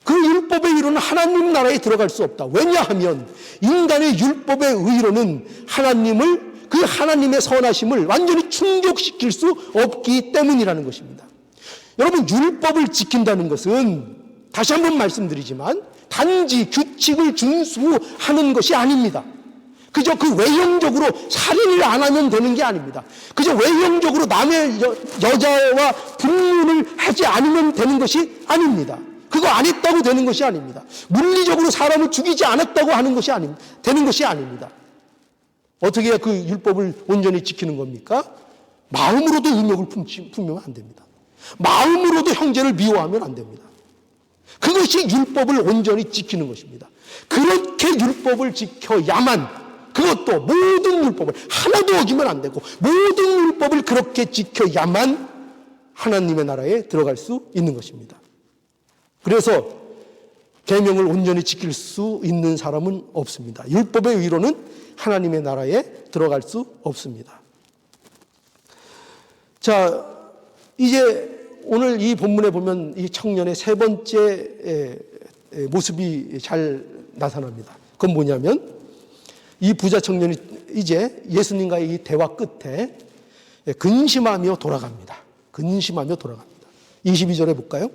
그 율법의 의로는 하나님 나라에 들어갈 수 없다. 왜냐하면 인간의 율법의 의로는 하나님을, 그 하나님의 선하심을 완전히 충족시킬 수 없기 때문이라는 것입니다. 여러분, 율법을 지킨다는 것은 다시 한번 말씀드리지만 단지 규칙을 준수하는 것이 아닙니다. 그저 그 외형적으로 살인을 안 하면 되는 게 아닙니다. 그저 외형적으로 남의 여자와 분문을 하지 않으면 되는 것이 아닙니다. 그거 안 했다고 되는 것이 아닙니다. 물리적으로 사람을 죽이지 않았다고 하는 것이 되는 것이 아닙니다. 어떻게 해야 그 율법을 온전히 지키는 겁니까? 마음으로도 음욕을 품으면 안 됩니다. 마음으로도 형제를 미워하면 안 됩니다. 그것이 율법을 온전히 지키는 것입니다. 그렇게 율법을 지켜야만, 그것도 모든 율법을 하나도 어기면 안 되고 모든 율법을 그렇게 지켜야만 하나님의 나라에 들어갈 수 있는 것입니다. 그래서 계명을 온전히 지킬 수 있는 사람은 없습니다. 율법의 의로는 하나님의 나라에 들어갈 수 없습니다. 자, 이제 오늘 이 본문에 보면 이 청년의 세 번째 모습이 잘 나타납니다. 그건 뭐냐면 이 부자 청년이 이제 예수님과의 이 대화 끝에 근심하며 돌아갑니다. 근심하며 돌아갑니다. 22절에 볼까요?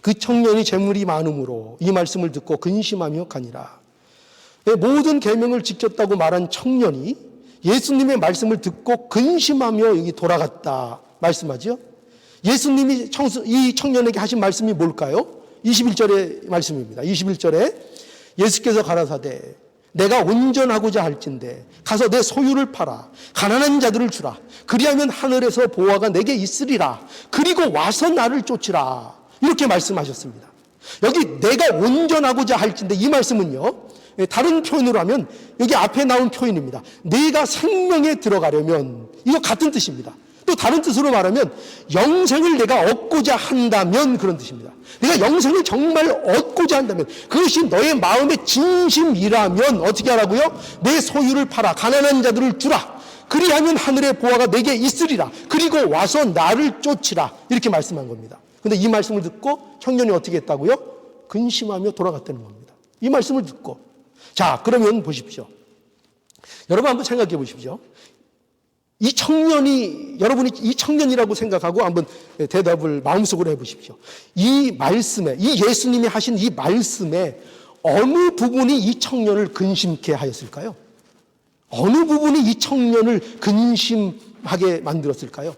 그 청년이 재물이 많음으로 이 말씀을 듣고 근심하며 가니라. 모든 계명을 지켰다고 말한 청년이 예수님의 말씀을 듣고 근심하며 여기 돌아갔다 말씀하죠. 예수님이 이 청년에게 하신 말씀이 뭘까요? 21절의 말씀입니다. 21절에 예수께서 가라사대 내가 온전하고자 할진대 가서 내 소유를 팔아 가난한 자들을 주라. 그리하면 하늘에서 보화가 내게 있으리라. 그리고 와서 나를 쫓으라. 이렇게 말씀하셨습니다. 여기 내가 온전하고자 할진대, 이 말씀은요, 다른 표현으로 하면 여기 앞에 나온 표현입니다. 내가 생명에 들어가려면, 이거 같은 뜻입니다. 또 다른 뜻으로 말하면 영생을 내가 얻고자 한다면, 그런 뜻입니다. 내가 영생을 정말 얻고자 한다면, 그것이 너의 마음의 진심이라면 어떻게 하라고요? 내 소유를 팔아 가난한 자들을 주라. 그리하면 하늘의 보화가 내게 있으리라. 그리고 와서 나를 쫓으라. 이렇게 말씀한 겁니다. 근데 이 말씀을 듣고 청년이 어떻게 했다고요? 근심하며 돌아갔다는 겁니다. 이 말씀을 듣고. 자, 그러면 보십시오. 여러분 한번 생각해 보십시오. 이 청년이, 여러분이 이 청년이라고 생각하고 한번 대답을 마음속으로 해보십시오. 이 말씀에, 이 예수님이 하신 이 말씀에 어느 부분이 이 청년을 근심케 하였을까요? 어느 부분이 이 청년을 근심하게 만들었을까요?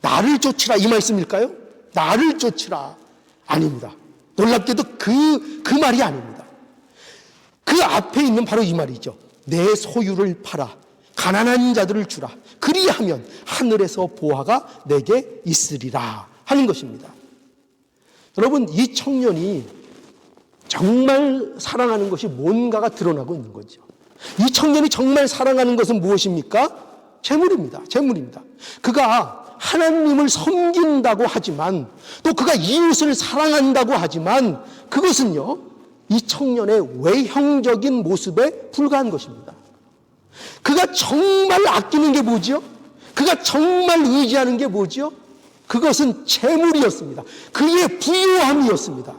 나를 쫓으라, 이 말씀일까요? 나를 쫓으라. 아닙니다. 놀랍게도 그 말이 아닙니다. 그 앞에 있는 바로 이 말이죠. 내 소유를 팔아 가난한 자들을 주라. 그리하면 하늘에서 보화가 내게 있으리라 하는 것입니다. 여러분, 이 청년이 정말 사랑하는 것이 뭔가가 드러나고 있는 거죠. 이 청년이 정말 사랑하는 것은 무엇입니까? 재물입니다. 재물입니다. 그가 하나님을 섬긴다고 하지만 또 그가 이웃을 사랑한다고 하지만 그것은요, 이 청년의 외형적인 모습에 불과한 것입니다. 그가 정말 아끼는 게 뭐죠? 그가 정말 의지하는 게 뭐죠? 그것은 재물이었습니다. 그의 부유함이었습니다.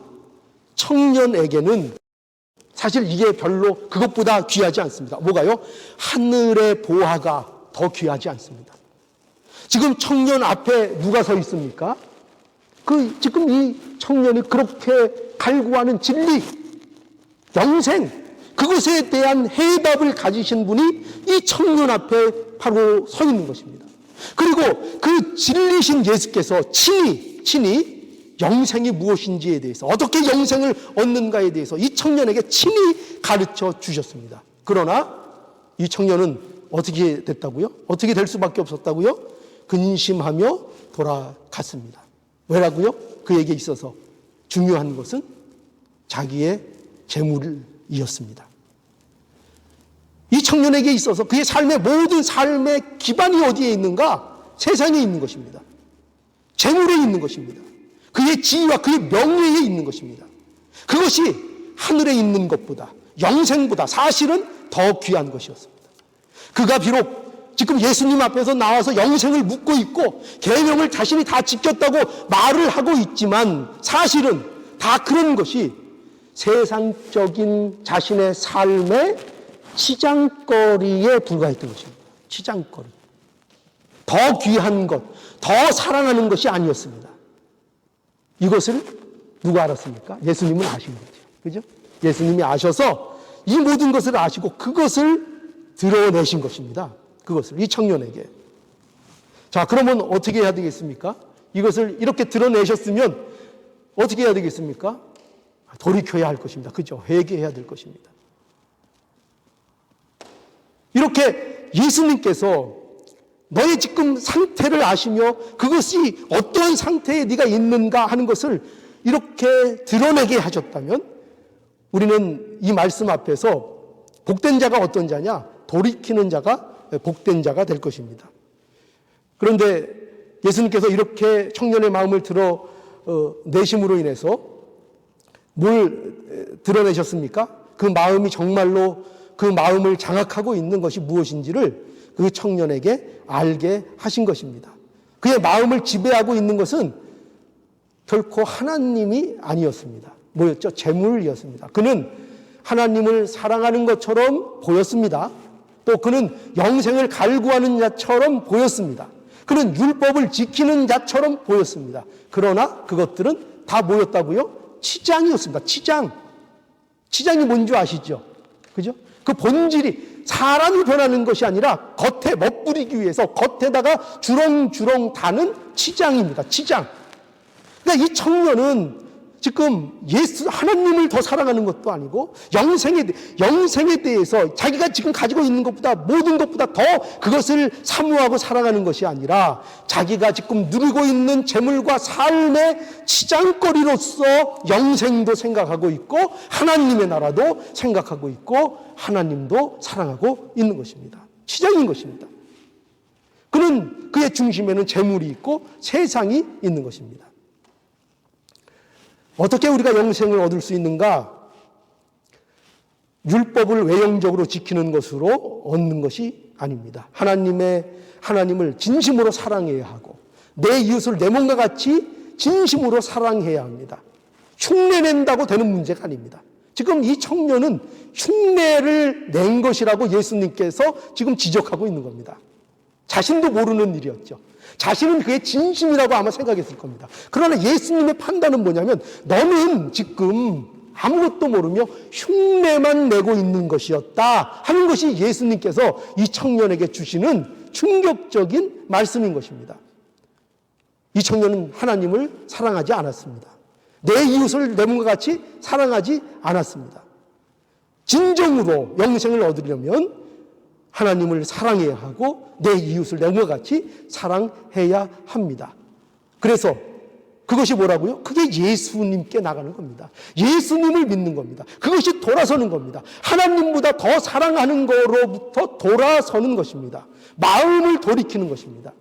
청년에게는 사실 이게 별로 그것보다 귀하지 않습니다. 뭐가요? 하늘의 보화가 더 귀하지 않습니다. 지금 청년 앞에 누가 서 있습니까? 지금 이 청년이 그렇게 갈구하는 진리, 영생, 그것에 대한 해답을 가지신 분이 이 청년 앞에 바로 서 있는 것입니다. 그리고 그 진리신 예수께서 친히 영생이 무엇인지에 대해서, 어떻게 영생을 얻는가에 대해서 이 청년에게 친히 가르쳐 주셨습니다. 그러나 이 청년은 어떻게 됐다고요? 어떻게 될 수밖에 없었다고요? 근심하며 돌아갔습니다. 왜라고요? 그에게 있어서 중요한 것은 자기의 재물이었습니다. 이 청년에게 있어서 그의 삶의 모든 삶의 기반이 어디에 있는가? 세상에 있는 것입니다. 재물에 있는 것입니다. 그의 지위와 그의 명예에 있는 것입니다. 그것이 하늘에 있는 것보다, 영생보다 사실은 더 귀한 것이었습니다. 그가 비록 지금 예수님 앞에서 나와서 영생을 묻고 있고 계명을 자신이 다 지켰다고 말을 하고 있지만 사실은 다 그런 것이 세상적인 자신의 삶의 치장거리에 불과했던 것입니다. 치장거리. 더 귀한 것, 더 사랑하는 것이 아니었습니다. 이것을 누가 알았습니까? 예수님은 아신 거죠. 그죠? 예수님이 아셔서 이 모든 것을 아시고 그것을 드러내신 것입니다. 그것을 이 청년에게. 자, 그러면 어떻게 해야 되겠습니까? 이것을 이렇게 드러내셨으면 어떻게 해야 되겠습니까? 돌이켜야 할 것입니다. 그죠? 회개해야 될 것입니다. 이렇게 예수님께서 너의 지금 상태를 아시며 그것이 어떤 상태에 네가 있는가 하는 것을 이렇게 드러내게 하셨다면 우리는 이 말씀 앞에서 복된 자가 어떤 자냐? 돌이키는 자가 복된 자가 될 것입니다. 그런데 예수님께서 이렇게 청년의 마음을 드러내심으로 인해서 뭘 드러내셨습니까? 그 마음이 정말로 그 마음을 장악하고 있는 것이 무엇인지를 그 청년에게 알게 하신 것입니다. 그의 마음을 지배하고 있는 것은 결코 하나님이 아니었습니다. 뭐였죠? 재물이었습니다. 그는 하나님을 사랑하는 것처럼 보였습니다. 또 그는 영생을 갈구하는 자처럼 보였습니다. 그는 율법을 지키는 자처럼 보였습니다. 그러나 그것들은 다 뭐였다고요? 치장이었습니다. 치장이 뭔지 아시죠? 그죠? 그 본질이 사람이 변하는 것이 아니라 겉에 멋부리기 위해서 겉에다가 주렁주렁 다는 치장입니다. 치장. 그러니까 이 청년은 지금 하나님을 더 사랑하는 것도 아니고 영생에 대해서 자기가 지금 가지고 있는 것보다 모든 것보다 더 그것을 사모하고 사랑하는 것이 아니라 자기가 지금 누리고 있는 재물과 삶의 치장거리로서 영생도 생각하고 있고 하나님의 나라도 생각하고 있고 하나님도 사랑하고 있는 것입니다. 치장인 것입니다. 그는 그의 중심에는 재물이 있고 세상이 있는 것입니다. 어떻게 우리가 영생을 얻을 수 있는가? 율법을 외형적으로 지키는 것으로 얻는 것이 아닙니다. 하나님을 진심으로 사랑해야 하고 내 이웃을 내 몸과 같이 진심으로 사랑해야 합니다. 흉내낸다고 되는 문제가 아닙니다. 지금 이 청년은 흉내를 낸 것이라고 예수님께서 지금 지적하고 있는 겁니다. 자신도 모르는 일이었죠. 자신은 그게 진심이라고 아마 생각했을 겁니다. 그러나 예수님의 판단은 뭐냐면 너는 지금 아무것도 모르며 흉내만 내고 있는 것이었다 하는 것이 예수님께서 이 청년에게 주시는 충격적인 말씀인 것입니다. 이 청년은 하나님을 사랑하지 않았습니다. 내 이웃을 내 몸과 같이 사랑하지 않았습니다. 진정으로 영생을 얻으려면 하나님을 사랑해야 하고 내 이웃을 내 몸과 같이 사랑해야 합니다. 그래서 그것이 뭐라고요? 그게 예수님께 나가는 겁니다. 예수님을 믿는 겁니다. 그것이 돌아서는 겁니다. 하나님보다 더 사랑하는 거로부터 돌아서는 것입니다. 마음을 돌이키는 것입니다.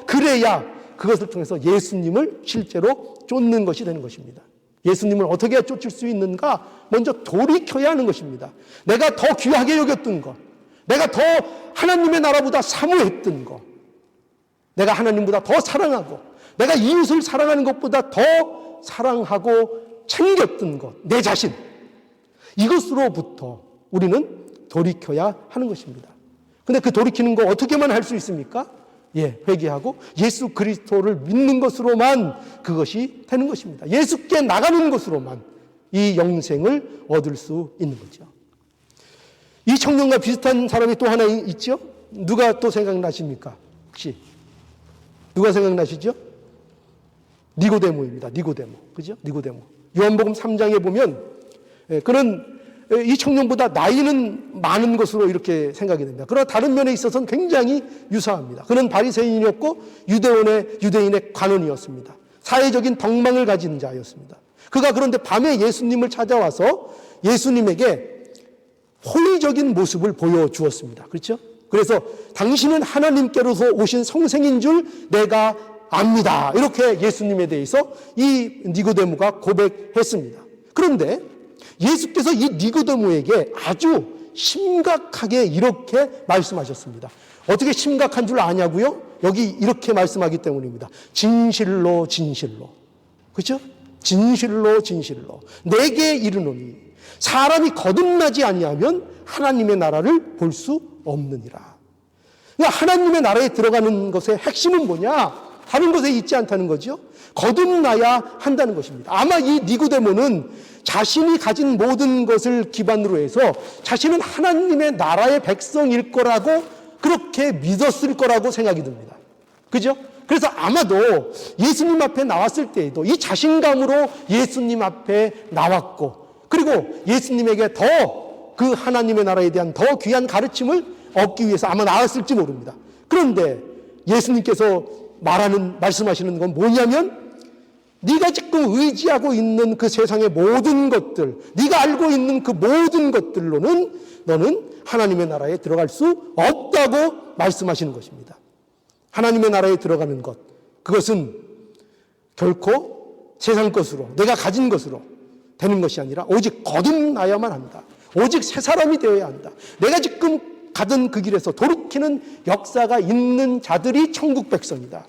그래야 그것을 통해서 예수님을 실제로 쫓는 것이 되는 것입니다. 예수님을 어떻게 해야 쫓을 수 있는가? 먼저 돌이켜야 하는 것입니다. 내가 더 귀하게 여겼던 것, 내가 더 하나님의 나라보다 사모했던 것, 내가 하나님보다 더 사랑하고 내가 이웃을 사랑하는 것보다 더 사랑하고 챙겼던 것, 내 자신, 이것으로부터 우리는 돌이켜야 하는 것입니다. 근데 그 돌이키는 거 어떻게만 할 수 있습니까? 회개하고 예수 그리스도를 믿는 것으로만 그것이 되는 것입니다. 예수께 나가는 것으로만 이 영생을 얻을 수 있는 거죠. 이 청년과 비슷한 사람이 또 하나 있죠? 누가 또 생각나십니까? 혹시 누가 생각나시죠? 니고데모입니다. 니고데모. 그죠? 니고데모. 요한복음 3장에 보면 그는 이 청년보다 나이는 많은 것으로 이렇게 생각이 됩니다. 그러나 다른 면에 있어서는 굉장히 유사합니다. 그는 바리새인이었고 유대인의 관원이었습니다. 사회적인 덕망을 가진 자였습니다. 그가 그런데 밤에 예수님을 찾아와서 예수님에게 호의적인 모습을 보여주었습니다. 그렇죠? 그래서 당신은 하나님께로서 오신 성생인 줄 내가 압니다. 이렇게 예수님에 대해서 이 니고데모가 고백했습니다. 그런데 예수께서 이 니고데모에게 아주 심각하게 이렇게 말씀하셨습니다. 어떻게 심각한 줄 아냐고요? 여기 이렇게 말씀하기 때문입니다. 진실로 진실로. 그렇죠? 진실로 진실로 내게 이르노니 사람이 거듭나지 아니하면 하나님의 나라를 볼 수 없느니라. 그러니까 하나님의 나라에 들어가는 것의 핵심은 뭐냐? 다른 것에 있지 않다는 거죠. 거듭나야 한다는 것입니다. 아마 이 니고데모는 자신이 가진 모든 것을 기반으로 해서 자신은 하나님의 나라의 백성일 거라고 그렇게 믿었을 거라고 생각이 듭니다. 그죠? 그래서 아마도 예수님 앞에 나왔을 때에도 이 자신감으로 예수님 앞에 나왔고, 그리고 예수님에게 더 그 하나님의 나라에 대한 더 귀한 가르침을 얻기 위해서 아마 나왔을지 모릅니다. 그런데 예수님께서 말씀하시는 건 뭐냐면, 네가 지금 의지하고 있는 그 세상의 모든 것들, 네가 알고 있는 그 모든 것들로는 너는 하나님의 나라에 들어갈 수 없다고 말씀하시는 것입니다. 하나님의 나라에 들어가는 것, 그것은 결코 세상 것으로, 내가 가진 것으로 되는 것이 아니라 오직 거듭나야만 한다. 오직 새 사람이 되어야 한다. 내가 지금 가던 그 길에서 돌이키는 역사가 있는 자들이 천국 백성이다.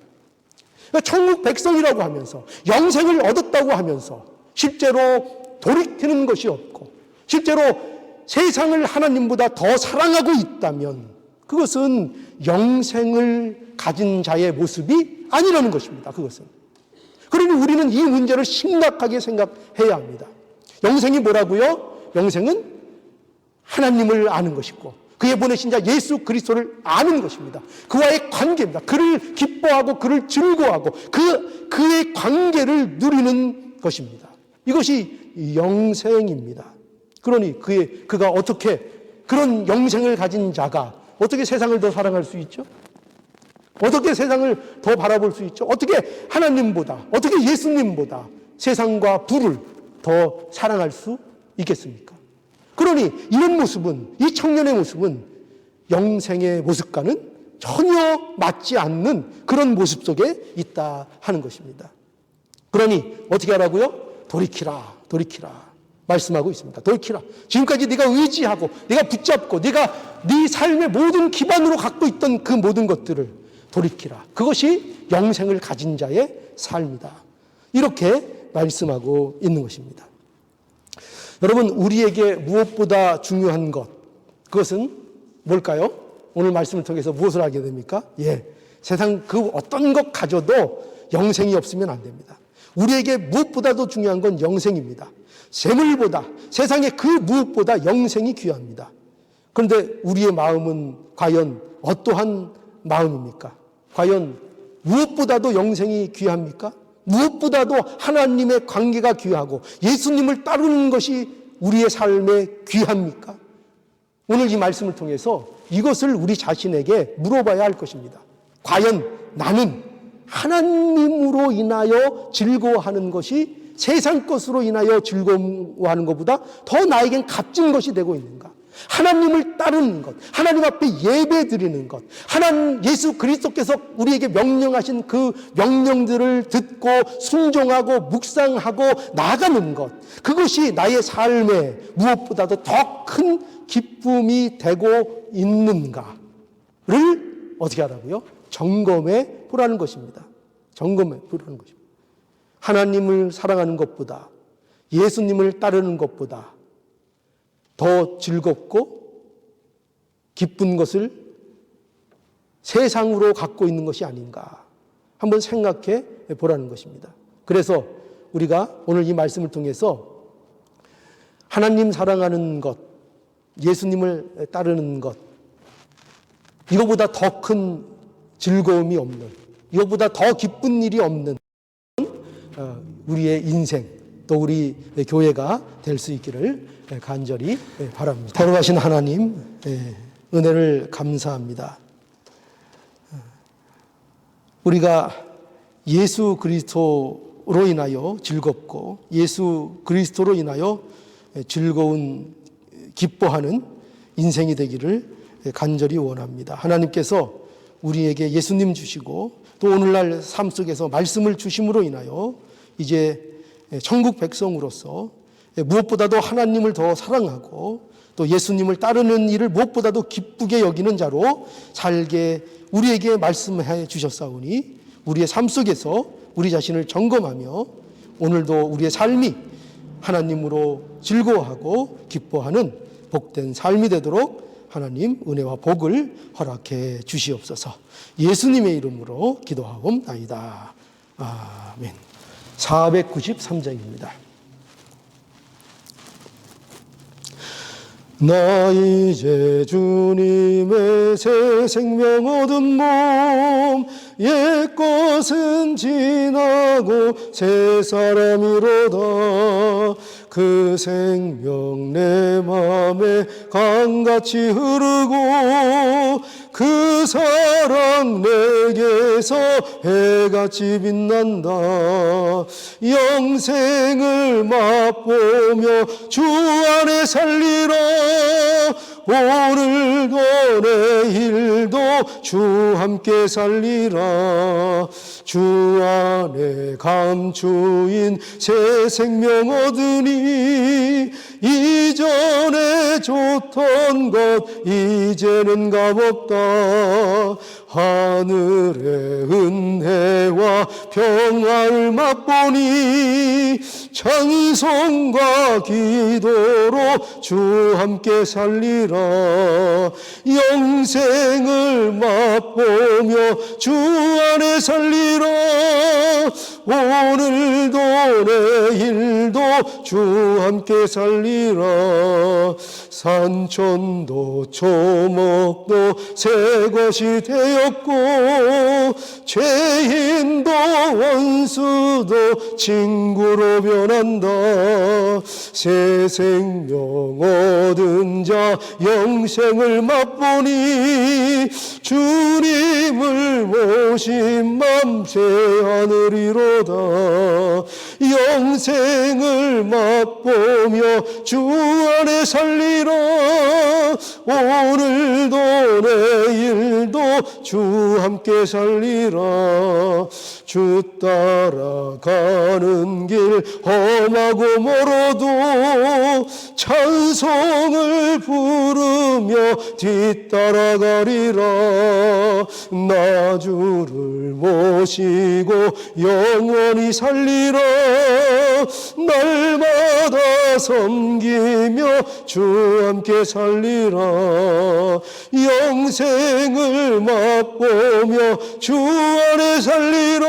그러니까 천국 백성이라고 하면서 영생을 얻었다고 하면서 실제로 돌이키는 것이 없고 실제로 세상을 하나님보다 더 사랑하고 있다면 그것은 영생을 가진 자의 모습이 아니라는 것입니다. 그것은. 그러니 우리는 이 문제를 심각하게 생각해야 합니다. 영생이 뭐라고요? 영생은 하나님을 아는 것이고 그의 보내신 자 예수 그리스도를 아는 것입니다. 그와의 관계입니다. 그를 기뻐하고 그를 즐거워하고 그의 관계를 누리는 것입니다. 이것이 영생입니다. 그러니 그가 어떻게 그런 영생을 가진 자가 어떻게 세상을 더 사랑할 수 있죠? 어떻게 세상을 더 바라볼 수 있죠? 어떻게 하나님보다, 어떻게 예수님보다 세상과 부를 더 사랑할 수 있겠습니까? 그러니 이런 모습은, 이 청년의 모습은 영생의 모습과는 전혀 맞지 않는 그런 모습 속에 있다 하는 것입니다. 그러니 어떻게 하라고요? 돌이키라, 돌이키라 말씀하고 있습니다. 돌이키라. 지금까지 네가 의지하고 네가 붙잡고 네가 네 삶의 모든 기반으로 갖고 있던 그 모든 것들을 돌이키라. 그것이 영생을 가진 자의 삶이다. 이렇게 말씀하고 있는 것입니다. 여러분, 우리에게 무엇보다 중요한 것, 그것은 뭘까요? 오늘 말씀을 통해서 무엇을 하게 됩니까? 세상 그 어떤 것 가져도 영생이 없으면 안 됩니다. 우리에게 무엇보다도 중요한 건 영생입니다. 재물보다, 세상의 그 무엇보다 영생이 귀합니다. 그런데 우리의 마음은 과연 어떠한 마음입니까? 과연 무엇보다도 영생이 귀합니까? 무엇보다도 하나님의 관계가 귀하고 예수님을 따르는 것이 우리의 삶에 귀합니까? 오늘 이 말씀을 통해서 이것을 우리 자신에게 물어봐야 할 것입니다. 과연 나는 하나님으로 인하여 즐거워하는 것이 세상 것으로 인하여 즐거워하는 것보다 더 나에겐 값진 것이 되고 있는가? 하나님을 따르는 것, 하나님 앞에 예배 드리는 것, 예수 그리스도께서 우리에게 명령하신 그 명령들을 듣고 순종하고 묵상하고 나가는 것, 그것이 나의 삶에 무엇보다도 더 큰 기쁨이 되고 있는가를 어떻게 하라고요? 점검해 보라는 것입니다. 점검해 보라는 것입니다. 하나님을 사랑하는 것보다, 예수님을 따르는 것보다 더 즐겁고 기쁜 것을 세상으로 갖고 있는 것이 아닌가 한번 생각해 보라는 것입니다. 그래서 우리가 오늘 이 말씀을 통해서 하나님 사랑하는 것, 예수님을 따르는 것, 이거보다 더 큰 즐거움이 없는, 이거보다 더 기쁜 일이 없는 우리의 인생, 또 우리 교회가 될 수 있기를 간절히 바랍니다. 걸어가신 하나님, 은혜를 감사합니다. 우리가 예수 그리스도로 인하여 즐겁고 예수 그리스도로 인하여 즐거운 기뻐하는 인생이 되기를 간절히 원합니다. 하나님께서 우리에게 예수님 주시고 또 오늘날 삶 속에서 말씀을 주심으로 인하여 이제 천국 백성으로서 무엇보다도 하나님을 더 사랑하고 또 예수님을 따르는 일을 무엇보다도 기쁘게 여기는 자로 살게 우리에게 말씀해 주셨사오니 우리의 삶 속에서 우리 자신을 점검하며 오늘도 우리의 삶이 하나님으로 즐거워하고 기뻐하는 복된 삶이 되도록 하나님 은혜와 복을 허락해 주시옵소서. 예수님의 이름으로 기도하옵나이다. 아멘. 493장입니다. 나 이제 주님의 새 생명 얻은 몸 옛것은 지나고 새 사람이로다. 그 생명 내 맘에 강같이 흐르고 그 사랑 내게서 해같이 빛난다. 영생을 맛보며 주 안에 살리라. 오늘도 내일도 주 함께 살리라. 주 안에 감추인 새 생명 얻으니 이전에 좋던 것 이제는 값없다. 하늘의 은혜와 평화를 맛보니 찬송과 기도로 주 함께 살리라. 영생을 맛보며 주 안에 살리라. 오늘도 내일도 주 함께 살리라. 산천도 초목도 새 것이 되었고 죄인도 원수도 친구로 변한다. 새 생명 얻은 자 영생을 맛보니 주님을 모신 맘 새 하늘이로다. 영생을 맛보며 주 안에 살리라. 오늘도 내일도 주 함께 살리라. 주 따라가는 길 험하고 멀어도 찬송을 부르며 뒤따라가리라. 나 주를 모시고 영원히 살리라. 날마다 섬기며 주 함께 살리라. 영생을 맛보며 주 안에 살리라.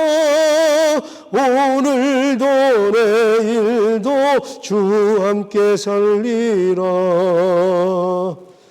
오늘도 내일도 주 함께 살리라.